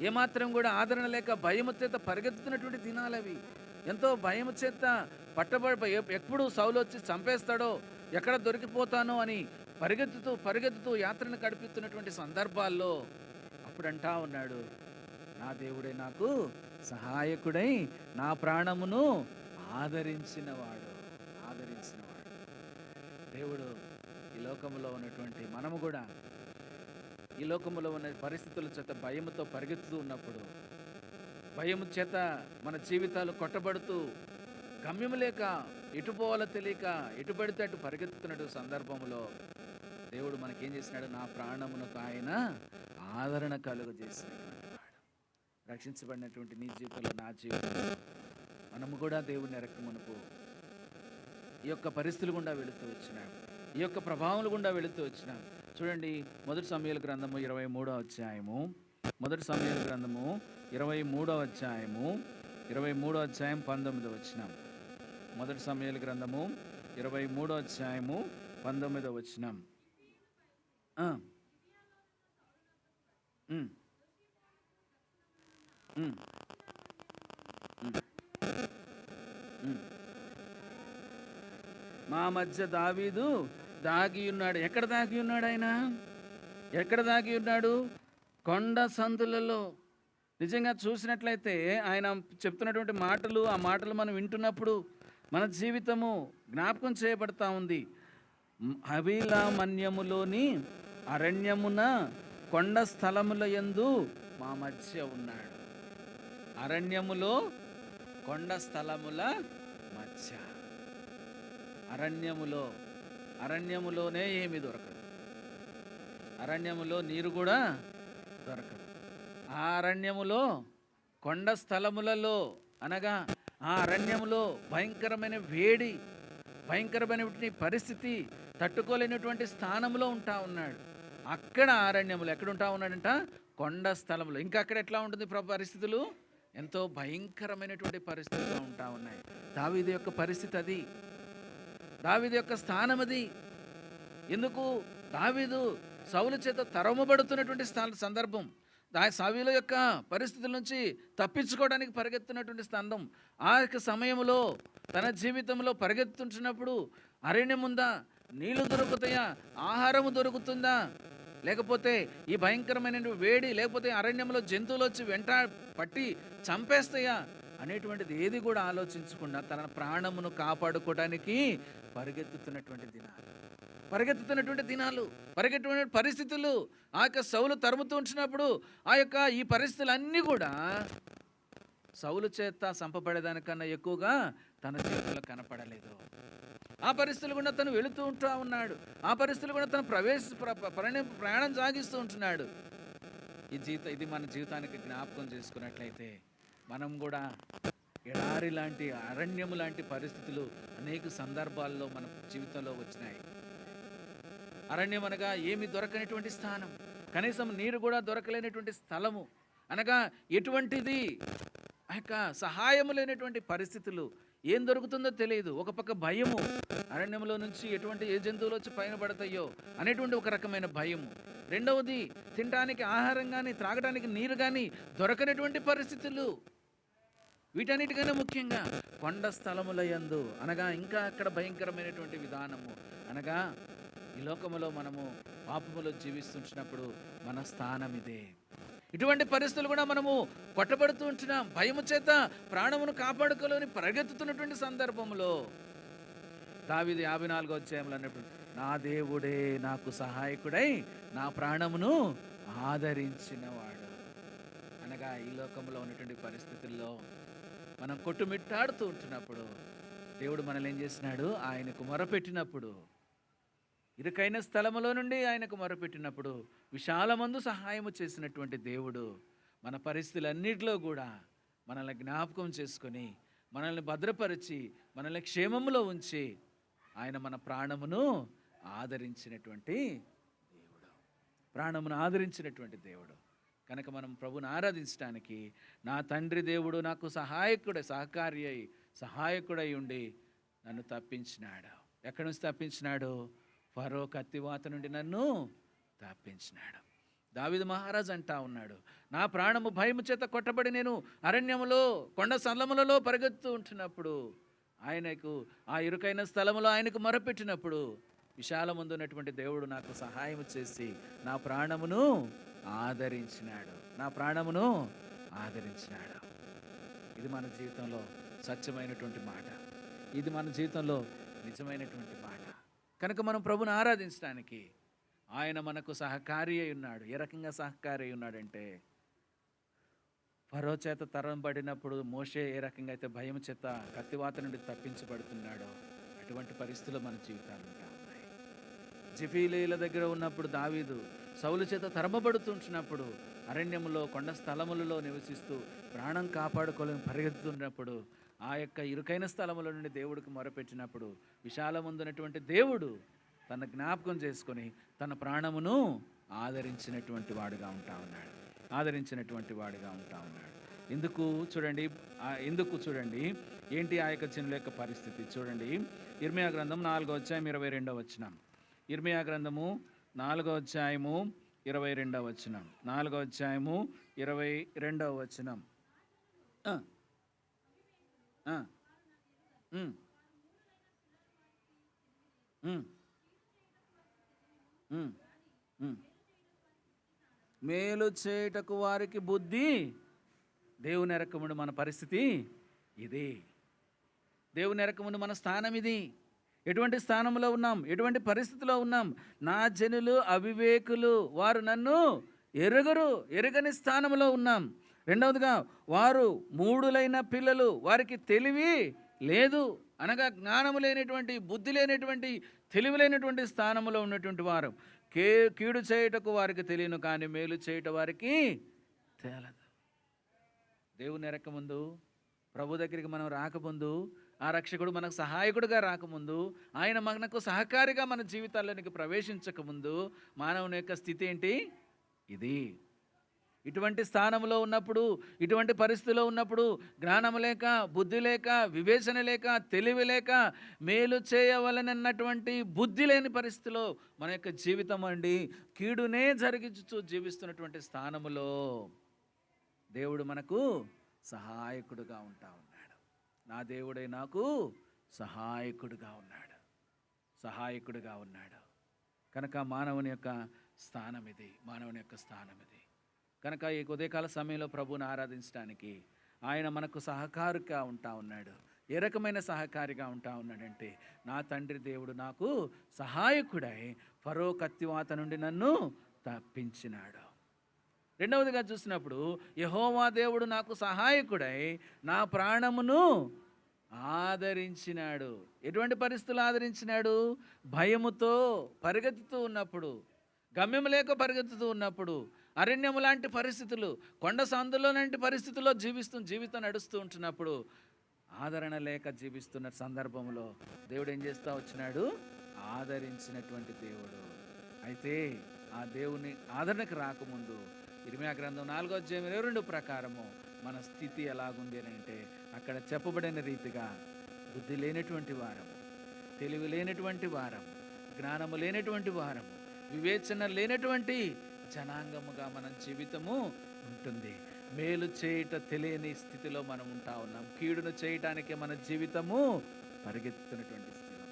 ఏమాత్రం కూడా ఆదరణ లేక భయము చేత పరిగెత్తుతున్నటువంటి దినాలవి. ఎంతో భయము చేత ఎప్పుడు సౌలు వచ్చి చంపేస్తాడో, ఎక్కడ దొరికిపోతానో అని పరిగెత్తుతూ యాత్రను గడుపుతున్నటువంటి సందర్భాల్లో అప్పుడంటా ఉన్నాడు, నా దేవుడే నాకు సహాయకుడై నా ప్రాణమును ఆదరించినవాడు. దేవుడు ఈ లోకంలో ఉన్నటువంటి మనము కూడా ఈ లోకంలో ఉన్న పరిస్థితుల చేత భయముతో పరిగెత్తుతూ ఉన్నప్పుడు, భయము చేత మన జీవితాలు కొట్టబడుతూ, గమ్యము లేక ఎటు పోవాలో తెలియక ఎటు పడితే అటు పరిగెత్తుతున్నట్టు సందర్భంలో దేవుడు మనకేం చేసినాడు, నా ప్రాణమునకు ఆయన ఆదరణ కలుగజేసినటువంటి వాడు. రక్షించబడినటువంటి నీ జీవితంలో, నా జీవితంలో మనము కూడా దేవుని ఎరకమునకు ఈ యొక్క పరిస్థితులు గుండా వెళుతూ వచ్చినాం, ఈ యొక్క ప్రభావములు గుండా వెళుతూ వచ్చినాం. చూడండి 1 సమూయేలు గ్రంథము 23వ అధ్యాయము, 1 సమూయేలు గ్రంథము 23వ అధ్యాయము 19వ వచనం. 1 సమూయేలు గ్రంథము 23వ అధ్యాయము 19వ వచనం. మా మధ్య దావీదు దాగి ఉన్నాడు. ఎక్కడ దాగి ఉన్నాడు ఆయన? ఎక్కడ దాగి ఉన్నాడు? కొండ సందులలో. నిజంగా చూసినట్లయితే ఆయన చెప్తున్నటువంటి మాటలు, ఆ మాటలు మనం వింటున్నప్పుడు మన జీవితము జ్ఞాపకం చేయబడతా ఉంది. హవీలా మన్యములోని అరణ్యమున కొండ స్థలముల యందు మా మధ్య ఉన్నాడు. అరణ్యములో కొండ స్థలముల మధ్య. అరణ్యములోనే ఏమి దొరకదు, అరణ్యములో నీరు కూడా దొరకదు. ఆ అరణ్యములో కొండ స్థలములలో, అనగా ఆ అరణ్యములో భయంకరమైన వేడి, భయంకరమైనటువంటి పరిస్థితి, తట్టుకోలేనటువంటి స్థానంలో ఉంటా ఉన్నాడు. అక్కడ అరణ్యములు ఎక్కడ ఉంటా ఉన్నాడంట? కొండ స్థలములు. ఇంకా అక్కడ ఎట్లా ఉంటుంది పరిస్థితులు? ఎంతో భయంకరమైనటువంటి పరిస్థితులు ఉంటా ఉన్నాయి. దావీదు యొక్క పరిస్థితి అది, దావీదు యొక్క స్థానం అది. ఎందుకు? దావీదు సౌలు చేత తరమబడుతున్నటువంటి సందర్భం, సౌలు యొక్క పరిస్థితుల నుంచి తప్పించుకోవడానికి పరిగెత్తున్నటువంటి స్థానం. ఆ యొక్క సమయంలో తన జీవితంలో పరిగెత్తుంటున్నప్పుడు అరణ్యముందా, నీళ్లు దొరుకుతాయా, ఆహారము దొరుకుతుందా, లేకపోతే ఈ భయంకరమైన వేడి, లేకపోతే అరణ్యంలో జంతువులు వచ్చి వెంట పట్టి చంపేస్తాయా అనేటువంటిది ఏది కూడా ఆలోచించకుండా తన ప్రాణమును కాపాడుకోవడానికి పరిగెత్తుతున్నటువంటి దినాలు, పరిగెత్తుతున్న పరిస్థితులు. ఆ యొక్క సౌలు తరుముతూ ఉంచినప్పుడు ఈ పరిస్థితులన్నీ కూడా సౌలు చేత చంపబడేదానికన్నా ఎక్కువగా తన చేతుల్లో కనపడలేదు. ఆ పరిస్థితులు కూడా తను వెళుతూ ఉంటా ఉన్నాడు. ఆ పరిస్థితులు కూడా తను ప్రయాణం సాగిస్తూ ఉంటున్నాడు. ఇది మన జీవితానికి జ్ఞాపకం చేసుకున్నట్లయితే మనం కూడా ఎడారి లాంటి, అరణ్యము లాంటి పరిస్థితులు అనేక సందర్భాల్లో మన జీవితంలో వచ్చినాయి. అరణ్యం అనగా ఏమి దొరకనటువంటి స్థానం, కనీసం నీరు కూడా దొరకలేనటువంటి స్థలము, అనగా ఎటువంటిది ఆ యొక్క సహాయము లేనటువంటి పరిస్థితులు. ఏం దొరుకుతుందో తెలియదు. ఒక పక్క భయము, అరణ్యంలో నుంచి ఏ జంతువులు వచ్చి పైన పడతాయో అనేటువంటి ఒక రకమైన భయము. రెండవది, తినడానికి ఆహారం కానీ త్రాగడానికి నీరు కానీ దొరకనటువంటి పరిస్థితులు. వీటన్నిటికన్నా ముఖ్యంగా కొండ స్థలముల యందు, అనగా ఇంకా అక్కడ భయంకరమైనటువంటి విధానము. అనగా ఈ లోకములో మనము పాపములో జీవిస్తుంచినప్పుడు మన స్థానం ఇదే. ఇటువంటి పరిస్థితులు కూడా మనము కొట్టబడుతూ ఉంటున్నాం. భయము చేత ప్రాణమును కాపాడుకోలేని పరిగెత్తుతున్నటువంటి సందర్భంలో దావీదు 54వ అధ్యాయంలో అన్నప్పుడు, నా దేవుడే నాకు సహాయకుడై నా ప్రాణమును ఆదరించినవాడు. అనగా ఈ లోకంలో ఉన్నటువంటి పరిస్థితుల్లో మనం కొట్టుమిట్టాడుతూ ఉంటున్నప్పుడు దేవుడు మనల్ని ఏం చేసినాడు? ఆయనకు మొరపెట్టినప్పుడు, ఇరుకైన స్థలములో నుండి ఆయనకు మొరపెట్టినప్పుడు విశాలమందు సహాయము చేసినటువంటి దేవుడు మన పరిస్థితులన్నిటిలో కూడా మనల్ని జ్ఞాపకం చేసుకొని, మనల్ని భద్రపరిచి, మనల్ని క్షేమములో ఉంచి ఆయన మన ప్రాణమును ఆదరించినటువంటి దేవుడు. ప్రాణమును ఆదరించినటువంటి దేవుడు కనుక మనం ప్రభుని ఆరాధించడానికి, నా తండ్రి దేవుడు నాకు సహాయకుడై ఉండి నన్ను తప్పించినాడు. ఎక్కడి నుంచి తప్పించినాడు? ఫరో కత్తివాత నుండి నన్ను తప్పించినాడు. దావీదు మహారాజు అంటా ఉన్నాడు, నా ప్రాణము భయము చేత కొట్టబడి నేను అరణ్యములో కొండ స్థలములలో పరిగెత్తు ఉంటున్నప్పుడు, ఆయనకు ఆ ఇరుకైన స్థలములో ఆయనకు మొరపెట్టినప్పుడు విశాలముందున్నటువంటి దేవుడు నాకు సహాయం చేసి నా ప్రాణమును ఆదరించినాడు. ఇది మన జీవితంలో సత్యమైనటువంటి మాట. ఇది మన జీవితంలో నిజమైనటువంటి మాట. కనుక మనం ప్రభుని ఆరాధించడానికి ఆయన మనకు సహకారి అయి ఉన్నాడు. ఏ రకంగా సహకారి అయి ఉన్నాడంటే, ఫరో చేత తరంబడినప్పుడు మోషే ఏ రకంగా అయితే భయం చేత కత్తివాత నుండి తప్పించబడుతున్నాడో, అటువంటి పరిస్థితుల్లో మన జీవితాలు ఉంటా ఉన్నాయి. జిఫీలీల దగ్గర ఉన్నప్పుడు దావీదు సౌలు చేత తరమబడుతుంటున్నప్పుడు, అరణ్యములో కొండ స్థలములలో నివసిస్తూ ప్రాణం కాపాడుకోలేని పరిగెత్తుతున్నప్పుడు, ఆ యొక్క ఇరుకైన స్థలముల నుండి దేవుడికి మొరపెట్టినప్పుడు విశాలముందున్నటువంటి దేవుడు తన జ్ఞాపకం చేసుకొని తన ప్రాణమును ఆదరించినటువంటి వాడుగా ఉంటా ఉన్నాడు. ఎందుకు చూడండి ఏంటి ఆ యొక్క జనుల యొక్క పరిస్థితి చూడండి. ఇర్మియా గ్రంథం 4వ అధ్యాయం 22వ వచనం. ఇర్మియా గ్రంథము 4వ అధ్యాయము 22వ వచనం. 4వ అధ్యాయము 22వ వచనం. మేలు చేయుటకు వారికి బుద్ధి. దేవుని ఎరకముందు మన పరిస్థితి ఇది. దేవుని ఎరకముందు మన స్థానం ఇది. ఎటువంటి స్థానంలో ఉన్నాం? ఎటువంటి పరిస్థితిలో ఉన్నాం? నా జనులు అవివేకులు, వారు నన్ను ఎరుగని స్థానంలో ఉన్నాం. రెండవదిగా, వారు మూఢులైన పిల్లలు, వారికి తెలివి లేదు. అనగా జ్ఞానము లేనటువంటి, బుద్ధి లేనటువంటి, తెలివి లేనటువంటి స్థానంలో ఉన్నటువంటి వారు. కీడు చేయుటకు వారికి తెలియను, కానీ మేలు చేయుట వారికి తేలదు. దేవుని ఎరకముందు, ప్రభు దగ్గరికి మనం రాకముందు, ఆ రక్షకుడు మనకు సహాయకుడిగా రాకముందు, ఆయన మనకు సహకారిగా మన జీవితాల్లోనికి ప్రవేశించకముందు మానవుని యొక్క స్థితి ఏంటి? ఇది. ఇటువంటి స్థానంలో ఉన్నప్పుడు, ఇటువంటి పరిస్థితిలో ఉన్నప్పుడు, జ్ఞానం లేక, బుద్ధి లేక, వివేచన లేక, తెలివి లేక, మేలు చేయవలనన్నటువంటి బుద్ధి లేని పరిస్థితిలో మన యొక్క జీవితం అండి కీడునే జరిగించు జీవిస్తున్నటువంటి స్థానములో దేవుడు మనకు సహాయకుడుగా ఉంటా ఉన్నాడు. నా దేవుడే నాకు సహాయకుడుగా ఉన్నాడు. కనుక మానవుని యొక్క స్థానం ఇది. కనుక ఈ ఉదయకాల సమయంలో ప్రభువుని ఆరాధించడానికి ఆయన మనకు సహకారిగా ఉంటా ఉన్నాడు. ఏ రకమైన సహకారిగా ఉంటా ఉన్నాడంటే, నా తండ్రి దేవుడు నాకు సహాయకుడై ఫరో కత్తివాత నుండి నన్ను తప్పించినాడు. రెండవదిగా చూసినప్పుడు, యెహోవా దేవుడు నాకు సహాయకుడై నా ప్రాణమును ఆదరించినాడు. ఎటువంటి పరిస్థితులు ఆదరించినాడు? భయముతో పరిగెత్తుతూ ఉన్నప్పుడు, గమ్యం లేక పరిగెత్తుతూ ఉన్నప్పుడు, అరణ్యము లాంటి పరిస్థితులు, కొండ సందులో లాంటి పరిస్థితుల్లో జీవితం నడుస్తూ ఉంటున్నప్పుడు, ఆదరణ లేక జీవిస్తున్న సందర్భంలో దేవుడు ఏం చేస్తూ వచ్చినాడు? ఆదరించినటువంటి దేవుడు. అయితే ఆ దేవుని ఆదరణకు రాకముందు ఇర్మియా గ్రంథం 4వ అధ్యాయం 22 ప్రకారము మన స్థితి ఎలాగుంది అని అంటే, అక్కడ చెప్పబడిన రీతిగా బుద్ధి లేనటువంటి వారము, తెలివి లేనటువంటి వారము, జ్ఞానము లేనటువంటి వారము, వివేచన లేనటువంటి జనాంగముగా మన జీవితము ఉంటుంది. మేలు చేయట తెలియని స్థితిలో మనం ఉంటా ఉన్నాం. కీడును చేయటానికి మన జీవితము పరిగెత్తుతున్నటువంటి స్థితి.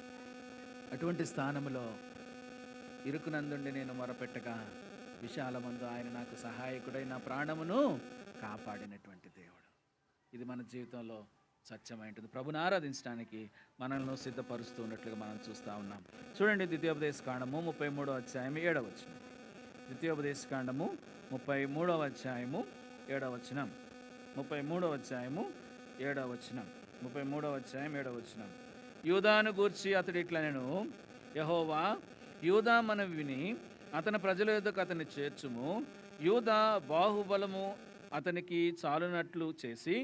అటువంటి స్థానములో ఇరుకునందుండి నేను మొరపెట్టగా విశాలమందు ఆయన నాకు సహాయకుడై నా ప్రాణమును కాపాడినటువంటి దేవుడు. ఇది మన జీవితంలో సత్యమైంటుంది. ప్రభుని ఆరాధించడానికి మనల్ని సిద్ధపరుస్తూ ఉన్నట్లుగా మనం చూస్తూ ఉన్నాం. చూడండి, ద్వితీయోపదేశకాండము 33వ అధ్యాయం 7వ వచనం. ద్వితీయోపదేశకాండము 33వ అధ్యాయము 7వ వచనం. యూదాను గూర్చి అతడు ఇట్లా నేను యెహోవా యూదా మనవి విని అతని ప్రజల యొద్దకు అతన్ని చేర్చుము. యూదా బాహుబలము అతనికి చాలునట్లు చేసి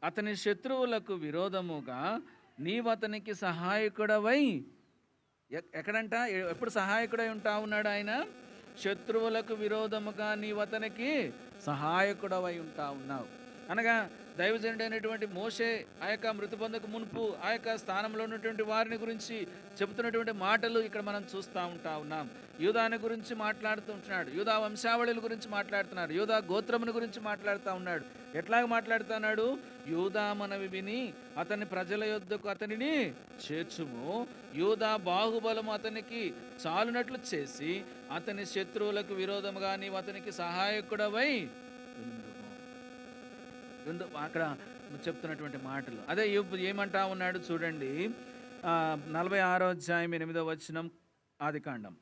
అతని శత్రువులకు విరోధముగా నీవతనికి సహాయకుడవై ఎక్కడంట ఎప్పుడు సహాయకుడై ఉంటా ఉన్నాడు ఆయన? శత్రువులకు విరోధముగా నీవతనికి సహాయకుడవై ఉంటా ఉన్నావు అనగా దైవజనుడైనటువంటి మోషే ఆ యొక్క మృతి పొందక మునుపు ఆ యొక్క స్థానంలో ఉన్నటువంటి వారిని గురించి చెబుతున్నటువంటి మాటలు ఇక్కడ మనం చూస్తూ ఉంటా ఉన్నాం. యూదాని గురించి మాట్లాడుతూ ఉంటున్నాడు, యూదా వంశావళుల గురించి మాట్లాడుతున్నాడు, యూదా గోత్రముని గురించి మాట్లాడుతూ ఉన్నాడు. ఎట్లాగ మాట్లాడుతున్నాడు? యూదా మనవి విని అతని ప్రజల యొద్దకు అతనిని చేర్చుము. యూదా బాహుబలము అతనికి చాలునట్లు చేసి అతని శత్రువులకు విరోధముగా నీవు అతనికి సహాయకుడవై అక్కడ చెప్తున్నటువంటి మాటలు అదే ఏమంటా ఉన్నాడు చూడండి. 46వ అధ్యాయం 8వ వచనం ఆదికాండము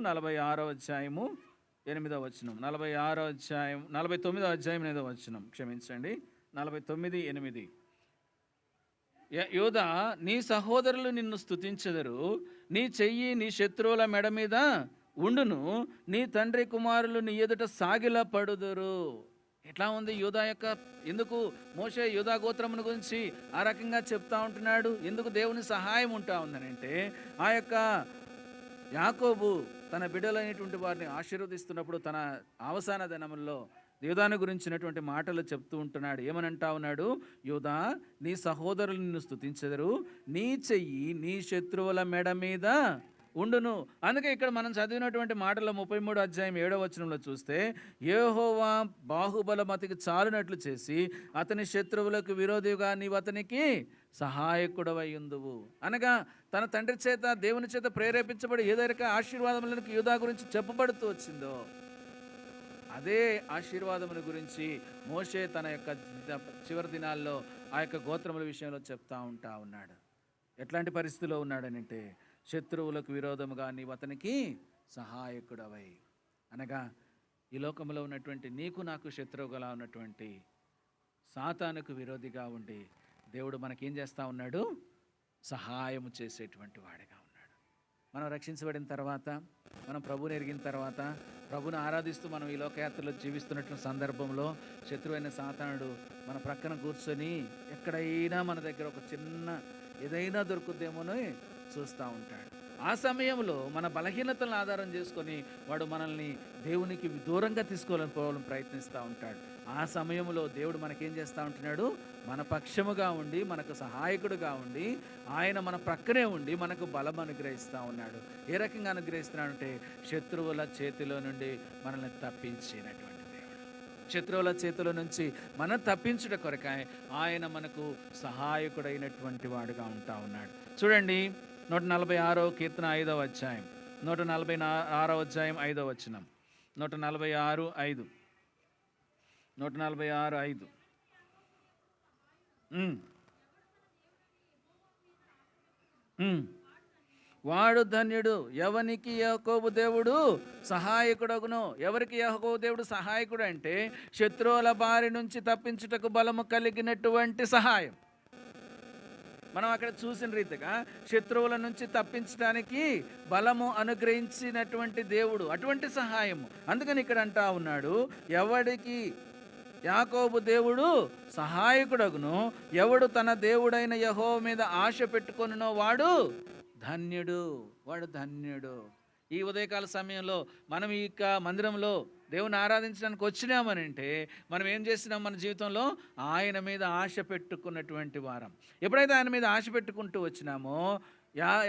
46వ అధ్యాయము 8వ వచనం 49వ అధ్యాయం 8వ వచనం క్షమించండి 49:8. యోధా నీ సహోదరులు నిన్ను స్తుతించెదరు, నీ చెయ్యి నీ శత్రువుల మెడ మీద ఉండును, నీ తండ్రి కుమారులు నీ ఎదుట సాగిల పడుదురు. ఎట్లా ఉంది యూదా యొక్క? ఎందుకు మోషే యూదా గోత్రమును గురించి ఆ రకంగా చెప్తా ఉంటున్నాడు? ఎందుకు దేవుని సహాయం ఉంటా ఉందనంటే ఆ యొక్క యాకోబు తన బిడ్డలైనటువంటి వారిని ఆశీర్వదిస్తున్నప్పుడు తన అవసాన దినముల్లో యూదాను గురించినటువంటి మాటలు చెప్తూ ఉంటున్నాడు. ఏమనంటా ఉన్నాడు? యూదా నీ సహోదరులు నిన్ను స్తుతించెదరు, నీ చెయ్యి నీ శత్రువుల మెడ మీద ఉండును. అందుకే ఇక్కడ మనం చదివినటువంటి మాటల 33వ అధ్యాయం 7వ వచనంలో చూస్తే యెహోవా బాహుబలం అతనికి చాలునట్లు చేసి అతని శత్రువులకు విరోధిగా నీవు అతనికి సహాయకుడవై ఉందువు. అనగా తన తండ్రి చేత దేవుని చేత ప్రేరేపించబడి ఏదైనా ఆశీర్వాదములకు యూదా గురించి చెప్పబడుతూ వచ్చిందో అదే ఆశీర్వాదముల గురించి మోషే తన యొక్క చివరి దినాల్లో ఆ యొక్క గోత్రముల విషయంలో చెప్తా ఉంటా ఉన్నాడు. ఎట్లాంటి పరిస్థితిలో ఉన్నాడనంటే శత్రువులకు విరోధముగా నీవు అతనికి సహాయకుడవై, అనగా ఈ లోకంలో ఉన్నటువంటి నీకు నాకు శత్రువుగా ఉన్నటువంటి సాతానుకు విరోధిగా ఉండి దేవుడు మనకేం చేస్తూ ఉన్నాడు? సహాయము చేసేటువంటి వాడిగా ఉన్నాడు. మనం రక్షించబడిన తర్వాత, మనం ప్రభువుని ఎరిగిన తర్వాత, ప్రభుని ఆరాధిస్తూ మనం ఈ లోకయాత్రలో జీవిస్తున్నటువంటి సందర్భంలో శత్రువైన సాతానుడు మన ప్రక్కన కూర్చొని ఎక్కడైనా మన దగ్గర ఒక చిన్న ఏదైనా దొరుకుద్దేమోని చూస్తూ ఉంటాడు. ఆ సమయంలో మన బలహీనతలను ఆధారం చేసుకొని వాడు మనల్ని దేవునికి దూరంగా తీసుకోవాలని ప్రయత్నిస్తూ ఉంటాడు. ఆ సమయంలో దేవుడు మనకేం చేస్తూ ఉంటున్నాడు? మన పక్షముగా ఉండి మనకు సహాయకుడుగా ఉండి ఆయన మన ప్రక్కనే ఉండి మనకు బలం అనుగ్రహిస్తూ ఉన్నాడు. ఏ రకంగా అనుగ్రహిస్తున్నాడంటే శత్రువుల చేతిలో నుండి మనల్ని తప్పించినటువంటి దేవుడు. శత్రువుల చేతిలో నుంచి మనం తప్పించుట కొరకాయ ఆయన మనకు సహాయకుడైనటువంటి వాడుగా ఉంటా ఉన్నాడు. చూడండి 146వ కీర్తన 5వ అధ్యాయం 146వ అధ్యాయం 5వ వచనం 146:5 146:5 వాడు ధన్యుడు ఎవనికి యాకోబు దేవుడు సహాయకుడగును. ఎవరికి యాకోబు దేవుడు సహాయకుడు అంటే శత్రువుల బారి నుంచి తప్పించుటకు బలము కలిగినటువంటి సహాయం. మనం అక్కడ చూసిన రీతిగా శత్రువుల నుంచి తప్పించడానికి బలము అనుగ్రహించినటువంటి దేవుడు, అటువంటి సహాయము. అందుకని ఇక్కడ అంటా ఉన్నాడు, ఎవడికి యాకోబు దేవుడు సహాయకుడగును, ఎవడు తన దేవుడైన యెహోవా మీద ఆశ పెట్టుకొనునో వాడు ధన్యుడు. వాడు ధన్యుడు. ఈ ఉదయకాల సమయంలో మనం ఈ మందిరంలో దేవుని ఆరాధించడానికి వచ్చినామని అంటే మనం ఏం చేస్తున్నాం? మన జీవితంలో ఆయన మీద ఆశ పెట్టుకున్నటువంటి వారం. ఎప్పుడైతే ఆయన మీద ఆశ పెట్టుకుంటూ వచ్చినామో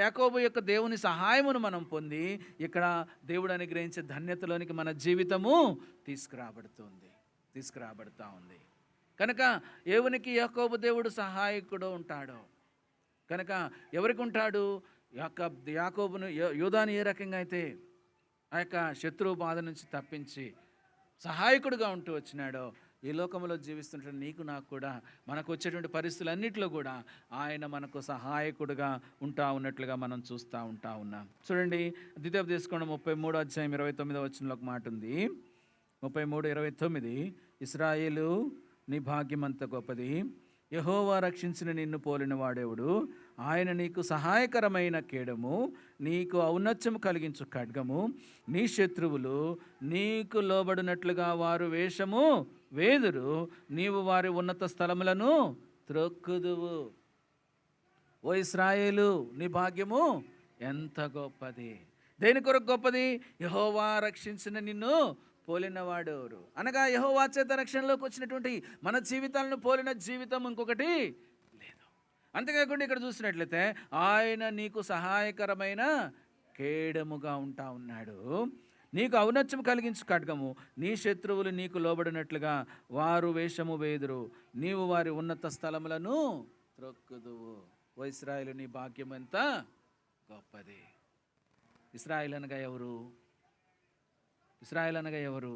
యాకోబు యొక్క దేవుని సహాయమును మనం పొంది ఇక్కడ దేవుడు అనుగ్రహించే ధన్యతలోనికి మన జీవితము తీసుకురాబడుతూ ఉంది. కనుక ఎవరికి యాకోబు దేవుడు సహాయకుడు ఉంటాడో, కనుక ఎవరికి ఉంటాడు? యాకోబును యూదాను ఏ రకంగా అయితే ఆ యొక్క శత్రువు బాధ నుంచి తప్పించి సహాయకుడుగా ఉంటూ వచ్చినాడో, ఈ లోకంలో జీవిస్తుంటే నీకు నాకు కూడా మనకు వచ్చేటువంటి పరిస్థితులన్నింటిలో కూడా ఆయన మనకు సహాయకుడుగా ఉన్నట్లుగా మనం చూస్తూ ఉన్నాం. చూడండి ద్వితీయోపదేశకాండం 33వ అధ్యాయం 29వ వచనంలో ఒక మాట ఉంది. 33:29 ఇశ్రాయేలు నీ భాగ్యం అంత గొప్పది, యెహోవా రక్షించిన నిన్ను పోలిన వాడెవడు? ఆయన నీకు సహాయకరమైన కేడము, నీకు ఔన్నత్యము కలిగించు ఖడ్గము. నీ శత్రువులు నీకు లోబడినట్లుగా వారు వేషము వేదురు, నీవు వారి ఉన్నత స్థలములను త్రొక్కుదువు. ఓ ఇశ్రాయేలు, నీ భాగ్యము ఎంత గొప్పది! దేని కొరకు గొప్పది? యెహోవా రక్షించిన నిన్ను పోలినవాడెవరు? అనగా యెహోవా చేత రక్షణలోకి వచ్చినటువంటి మన జీవితాలను పోలిన జీవితం ఇంకొకటి లేదు. అంతేకాకుండా ఇక్కడ చూసినట్లయితే ఆయన నీకు సహాయకరమైన కేడముగా ఉంటా ఉన్నాడు. నీకు ఔన్నత్యం కలిగించు ఖడ్గము, నీ శత్రువులు నీకు లోబడినట్లుగా వారు వేషము వేదురు, నీవు వారి ఉన్నత స్థలములను త్రొక్కుదువు. ఓ ఇశ్రాయేలు, నీ భాగ్యం ఎంత గొప్పది! ఇశ్రాయేలు అనగా ఎవరు? ఇశ్రాయేలు అనగా ఎవరు?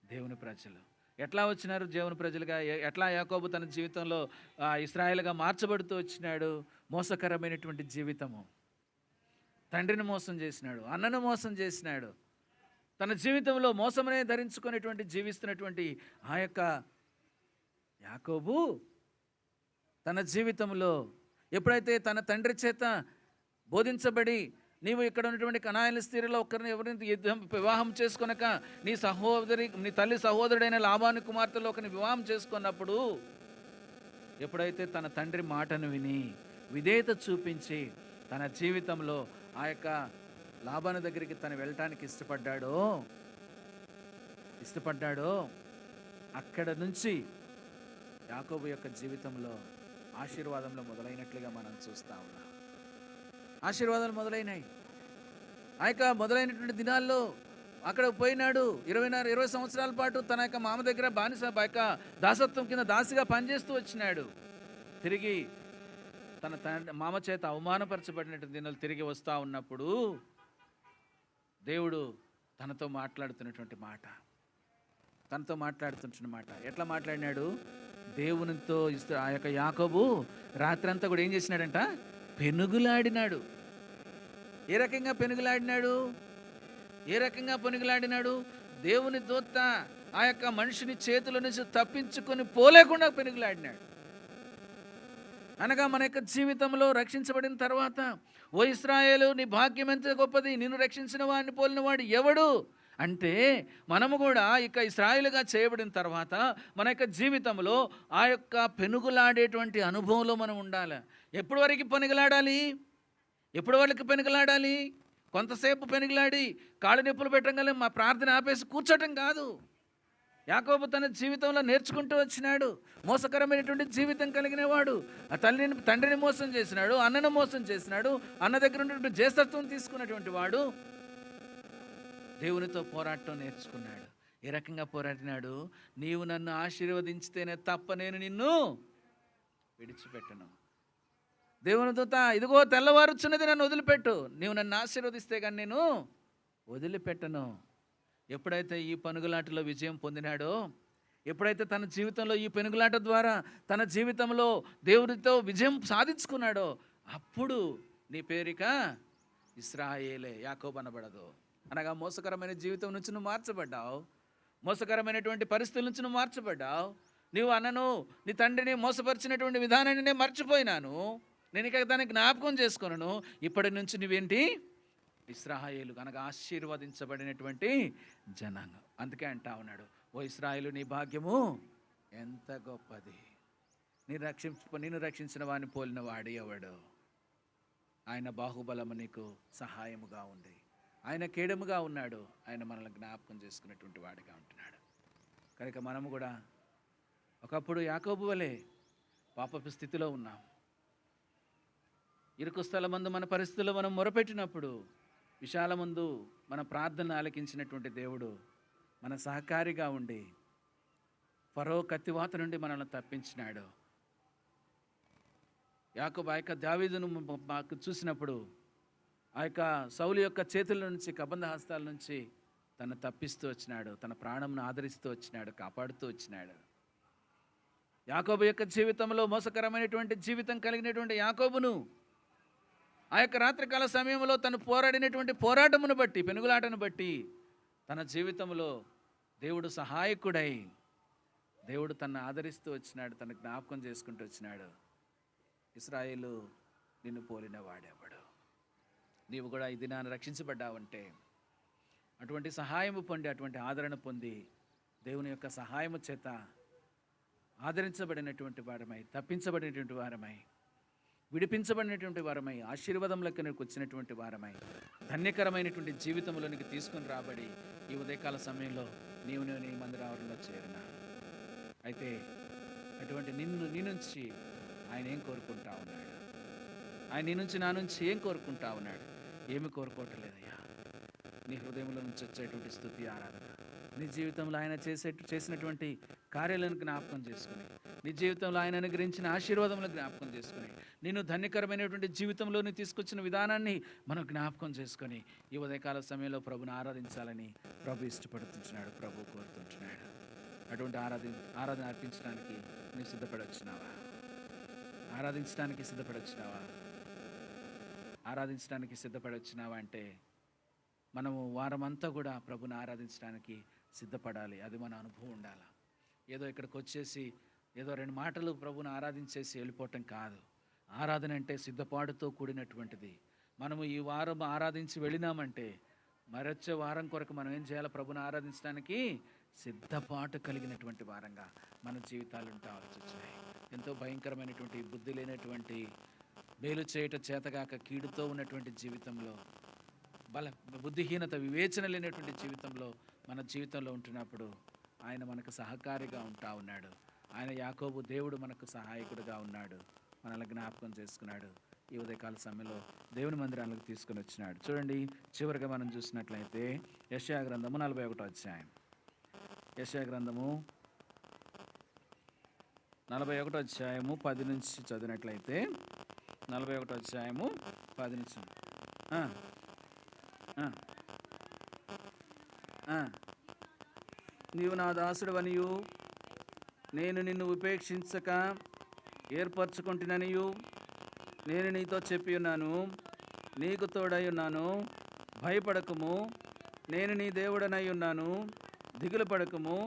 దేవుని ప్రజలు. ఎట్లా వచ్చినారు దేవుని ప్రజలుగా? ఎట్లా యాకోబు తన జీవితంలో ఇశ్రాయేలుగా మార్చబడుతూ వచ్చినాడు? మోసకరమైనటువంటి జీవితము. తండ్రిని మోసం చేసినాడు, అన్నను మోసం చేసినాడు. తన జీవితంలో మోసమనే ధరించుకునేటువంటి జీవిస్తున్నటువంటి ఆ యొక్క యాకోబు తన జీవితంలో ఎప్పుడైతే తన తండ్రి చేత బోధించబడి, నీవు ఇక్కడ ఉన్నటువంటి కనాయిల స్త్రీలో ఒకరిని ఎవరిని వివాహం చేసుకొనక నీ తల్లి సహోదరుడైన లాబాను కుమార్తెలో ఒకరిని వివాహం చేసుకున్నప్పుడు, ఎప్పుడైతే తన తండ్రి మాటను విని విధేయత చూపించి తన జీవితంలో ఆ యొక్క లాబాను దగ్గరికి తను వెళ్ళటానికి ఇష్టపడ్డాడో అక్కడ నుంచి యాకోబు యొక్క జీవితంలో ఆశీర్వాదంలో మొదలైనట్లుగా మనం చూస్తా ఉన్నాం. ఆశీర్వాదాలు మొదలైనాయి. ఆ యొక్క మొదలైనటువంటి దినాల్లో అక్కడ పోయినాడు. 20 సంవత్సరాల పాటు తన యొక్క మామ దగ్గర బానిస యొక్క దాసత్వం కింద దాసిగా పనిచేస్తూ వచ్చినాడు. తిరిగి తన మామ చేత అవమానపరచబడినటువంటి దినాలు తిరిగి వస్తూ ఉన్నప్పుడు దేవుడు తనతో మాట్లాడుతున్న మాట ఎట్లా మాట్లాడినాడు? దేవునితో ఆ యొక్క యాకోబు రాత్రంతా కూడా ఏం చేసినాడంట? పెనుగులాడినాడు. ఏ రకంగా పెనుగులాడినాడు? దేవుని దూత ఆ యొక్క మనిషిని చేతుల నుంచి తప్పించుకొని పోలేకుండా పెనుగులాడినాడు. అనగా మన యొక్క జీవితంలో రక్షించబడిన తర్వాత, ఓ ఇశ్రాయేలు, నీ భాగ్యం ఎంత గొప్పది! నిన్ను రక్షించిన వాడిని పోలిన వాడు ఎవడు అంటే, మనము కూడా ఇక ఇశ్రాయేలుగా చేయబడిన తర్వాత మన యొక్క జీవితంలో ఆ యొక్క పెనుగులాడేటువంటి అనుభవంలో మనం ఉండాలి. ఎప్పటి వరకు పెనుగులాడాలి? కొంతసేపు పెనుగులాడి కాళ్ళు నొప్పులు పెట్టగానే మా ప్రార్థన ఆపేసి కూర్చోటం కాదు. యాకోబు తన జీవితంలో నేర్చుకుంటూ వచ్చినాడు. మోసకరమైనటువంటి జీవితం కలిగిన వాడు. ఆ తండ్రిని మోసం చేసినాడు, అన్నను మోసం చేసినాడు, అన్న దగ్గర ఉన్నటువంటి జ్యేష్ఠత్వం తీసుకున్నటువంటి వాడు దేవునితో పోరాటం నేర్చుకున్నాడు. ఏ రకంగా పోరాడినాడు? నీవు నన్ను ఆశీర్వదించితేనే తప్ప నేను నిన్ను విడిచిపెట్టను. దేవుని దూత, ఇదిగో తెల్లవారుచున్నది, నన్ను వదిలిపెట్టు. నీవు నన్ను ఆశీర్వదిస్తే కానీ నేను వదిలిపెట్టను. ఎప్పుడైతే ఈ పనుగులాటలో విజయం పొందినాడో, ఎప్పుడైతే తన జీవితంలో ఈ పెనుగులాట ద్వారా తన జీవితంలో దేవుడితో విజయం సాధించుకున్నాడో, అప్పుడు నీ పేరిక ఇశ్రాయేలే, యాకోబు అనబడదు. అనగా మోసకరమైన జీవితం నుంచి నువ్వు మార్చబడ్డావు. మోసకరమైనటువంటి పరిస్థితుల నుంచి నువ్వు మార్చబడ్డావు. నీవు అన్నను, నీ తండ్రిని మోసపరిచినటువంటి విధానాన్ని నేను మర్చిపోయినాను, నేను ఇక దాన్ని జ్ఞాపకం చేసుకున్నాను. ఇప్పటి నుంచి నువ్వేంటి? ఇశ్రాయేలు, అనగా ఆశీర్వదించబడినటువంటి జనాంగం. అందుకే అంటా ఉన్నాడు, ఓ ఇశ్రాయేలు, నీ భాగ్యము ఎంత గొప్పది! నిన్ను రక్షించిన వాడిని పోలిన వాడు ఎవడు? ఆయన బాహుబలము నీకు సహాయముగా ఉంది. ఆయన కేడముగా ఉన్నాడు. ఆయన మనల్ని జ్ఞాపకం చేసుకున్నటువంటి వాడిగా ఉంటున్నాడు. కనుక మనము కూడా ఒకప్పుడు యాకోబు వలె పాపపు స్థితిలో ఉన్నాం. ఇరుకు స్థలమందు మన పరిస్థితుల్లో మనం మొరపెట్టినప్పుడు, విశాల ముందు మన ప్రార్థన ఆలకించినటువంటి దేవుడు మన సహకారిగా ఉండి ఫరో కత్తివాత నుండి మనల్ని తప్పించినాడు. యాకోబు ఆ యొక్క దావీదును మాకు చూసినప్పుడు ఆ యొక్క సౌలు యొక్క చేతుల నుంచి, కబంధ హస్తాల నుంచి తను తప్పిస్తూ వచ్చినాడు. తన ప్రాణంను ఆదరిస్తూ వచ్చినాడు, కాపాడుతూ వచ్చినాడు. యాకోబు యొక్క జీవితంలో మోసకరమైనటువంటి జీవితం కలిగినటువంటి యాకోబును ఆ యొక్క రాత్రికాల సమయంలో తను పోరాడినటువంటి పోరాటమును బట్టి, పెనుగులాటను బట్టి తన జీవితంలో దేవుడు సహాయకుడై దేవుడు తనను ఆదరిస్తూ వచ్చినాడు, తన జ్ఞాపకం చేసుకుంటూ వచ్చినాడు. ఇశ్రాయేలు నిన్ను పోలిన వాడేవాడు. నీవు కూడా ఈ దినాన్ని రక్షించబడ్డావంటే అటువంటి సహాయము పొంది, అటువంటి ఆదరణ పొంది, దేవుని యొక్క సహాయము చేత ఆదరించబడినటువంటి వారమై, తప్పించబడినటువంటి వారమై, విడిపించబడినటువంటి వారమై, ఆశీర్వాదంలోకి వచ్చినటువంటి వారమై, ధన్యకరమైనటువంటి జీవితంలోనికి తీసుకుని రాబడి ఈ ఉదయకాల సమయంలో నీవు నీ మందిరావరణలో చేరిన అయితే అటువంటి నీ నుంచి ఆయన ఏం కోరుకుంటా ఉన్నాడు? ఆయన నీ నుంచి, నా నుంచి ఏం కోరుకుంటా ఉన్నాడు? ఏమి కోరుకోవట్లేదయ్యా. నీ హృదయంలో నుంచి వచ్చేటువంటి స్తుతి, ఆరాధన, నీ జీవితంలో ఆయన చేసినటువంటి కార్యాలను జ్ఞాపకం చేసుకుని, నీ జీవితంలో ఆయన అనుగ్రహించిన ఆశీర్వాదములు జ్ఞాపకం చేసుకుని, నేను ధన్యకరమైనటువంటి జీవితంలోని తీసుకొచ్చిన విధానాన్ని మనం జ్ఞాపకం చేసుకొని ఈ ఉదయకాల సమయంలో ప్రభుని ఆరాధించాలని ప్రభు ఇష్టపడుతుంటున్నాడు, ప్రభు కోరుతుంటున్నాడు. అటువంటి ఆరాధన అర్పించడానికి నువ్వు సిద్ధపడొచ్చినావా? ఆరాధించడానికి సిద్ధపడొచ్చినావా? ఆరాధించడానికి సిద్ధపడొచ్చినావా అంటే మనము వారమంతా కూడా ప్రభుని ఆరాధించడానికి సిద్ధపడాలి. అది మన అనుభవం ఉండాలి. ఏదో ఇక్కడికి వచ్చేసి ఏదో 2 మాటలు ప్రభుని ఆరాధించేసి వెళ్ళిపోవటం కాదు. ఆరాధన అంటే సిద్ధపాటుతో కూడినటువంటిది. మనము ఈ వారం ఆరాధించి వెళ్ళినామంటే మరొచ్చే వారం కొరకు మనం ఏం చేయాలి? ప్రభుని ఆరాధించడానికి సిద్ధపాటు కలిగినటువంటి వారంగా మన జీవితాలు ఉండాల్సి వచ్చినాయి. ఎంతో భయంకరమైనటువంటి, బుద్ధి లేనటువంటి, మేలు చేయట చేతగాక కీడుతో ఉన్నటువంటి జీవితంలో, బుద్ధిహీనత, వివేచన లేనటువంటి జీవితంలో మన జీవితంలో ఉంటున్నప్పుడు ఆయన మనకు సహకారిగా ఉంటా ఉన్నాడు. ఆయన యాకోబు దేవుడు మనకు సహాయకుడిగా ఉన్నాడు. మనల్ని జ్ఞాపకం చేసుకున్నాడు. ఈ ఉదయకాల సమయంలో దేవుని మందిరాలకు తీసుకుని వచ్చినాడు. చూడండి, చివరిగా మనం చూసినట్లయితే యెషయా గ్రంథము 41వ అధ్యాయం. యెషయా గ్రంథము 41వ అధ్యాయము 10 నుంచి చదివినట్లయితే, 41వ అధ్యాయము 10 నుంచి నీవు నా దాసుడవనియు నేను నిన్ను ఉపేక్షించక ఏర్పరచుకుంటుననియు నేను నీతో చెప్పి ఉన్నాను. నీకు తోడై ఉన్నాను, భయపడకము, నేను నీ దేవుడనై ఉన్నాను, దిగులు పడకము,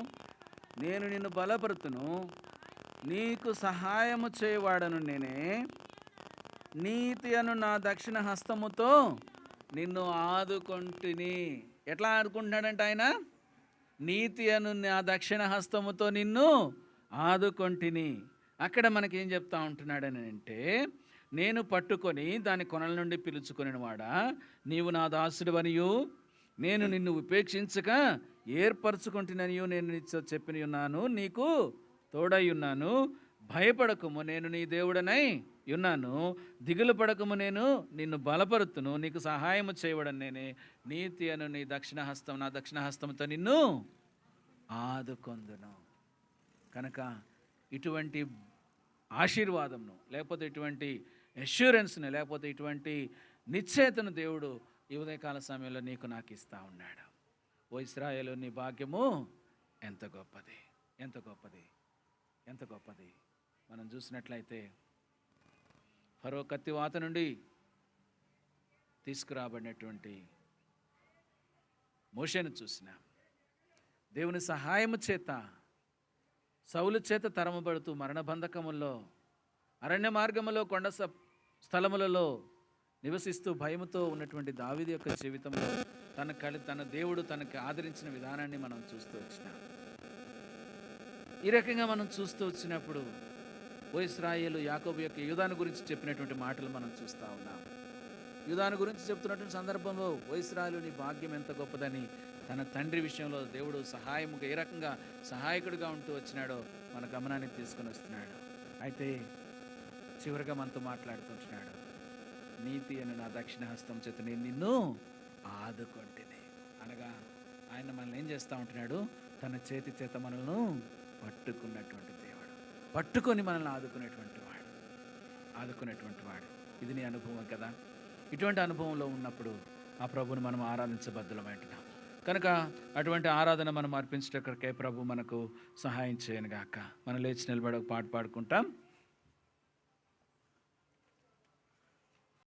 నేను నిన్ను బలపరుతును, నీకు సహాయము చేయవాడను నేనే, నీతి అను నా దక్షిణ హస్తముతో నిన్ను ఆదుకొంటిని. ఎట్లా ఆదుకుంటున్నాడంట ఆయన? నీతి అను నా దక్షిణ హస్తముతో నిన్ను ఆదుకొంటిని. అక్కడ మనకేం చెప్తా ఉంటున్నాడని అంటే, నేను పట్టుకొని దాని కొనల నుండి పిలుచుకుని వాడా, నీవు నా దాసుడివనియు నేను నిన్ను ఉపేక్షించక ఏర్పరచుకుంటుననియు నేను నీతో చెప్పి ఉన్నాను, నీకు తోడై ఉన్నాను, భయపడకము, నేను నీ దేవుడనై ఉన్నాను, దిగులు పడకము, నేను నిన్ను బలపరుతును, నీకు సహాయము చేయవడం నేనే, నీతి అను నీ దక్షిణహస్తం, నా దక్షిణహస్తంతో నిన్ను ఆదుకొందును. కనుక ఇటువంటి ఆశీర్వాదంను, లేకపోతే ఇటువంటి అష్యూరెన్స్ని, లేకపోతే ఇటువంటి నిశ్చయతను దేవుడు ఈ ఉదయకాల సమయంలో నీకు నాకు ఇస్తా ఉన్నాడు. ఓ ఇశ్రాయేలు, నీ భాగ్యము ఎంత గొప్పది, ఎంత గొప్పది, ఎంత గొప్పది. మనం చూసినట్లయితే ఫరో కత్తివాత నుండి తీసుకురాబడినటువంటి మోషేను చూసినాం. దేవుని సహాయము చేత, సౌలు చేత తరమబడుతూ మరణబంధకముల్లో, అరణ్య మార్గములో, కొండ స్థలములలో నివసిస్తూ భయముతో ఉన్నటువంటి దావీదు యొక్క జీవితంలో తన దేవుడు తనకి ఆదరించిన విధానాన్ని మనం చూస్తూ వచ్చినాం. ఈ రకంగా మనం చూస్తూ వచ్చినప్పుడు ఓ ఇశ్రాయేలు, యాకోబు యొక్క యూదాను గురించి చెప్పినటువంటి మాటలు మనం చూస్తూ ఉన్నాం. యూదాను గురించి చెప్తున్నటువంటి సందర్భంలో ఓ ఇశ్రాయేలు, నీ భాగ్యం ఎంత గొప్పదని తన తండ్రి విషయంలో దేవుడు సహాయముగా ఏ రకంగా సహాయకుడిగా ఉంటూ వచ్చినాడో మన గమనానికి తీసుకొని వస్తున్నాడు. అయితే చివరిగా మనతో మాట్లాడుతుంటున్నాడు, నీతి అని నా దక్షిణ హస్తం చేత నేను నిన్ను ఆదుకొంటిని. అనగా ఆయన మనల్ని ఏం చేస్తూ ఉంటున్నాడు? తన చేతి చేత మనల్ని పట్టుకున్నటువంటి దేవుడు, పట్టుకొని మనల్ని ఆదుకునేటువంటి వాడు. ఇది నీ అనుభవం కదా. ఇటువంటి అనుభవంలో ఉన్నప్పుడు ఆ ప్రభుని మనం ఆరాధించబద్దులమైంటున్నాం. కనుక అటువంటి ఆరాధన మనం అర్పించేటక్కడికే ప్రభు మనకు సహాయం చేయను గాక. మనం లేచి నిలబడి ఒక పాట పాడుకుంటాం.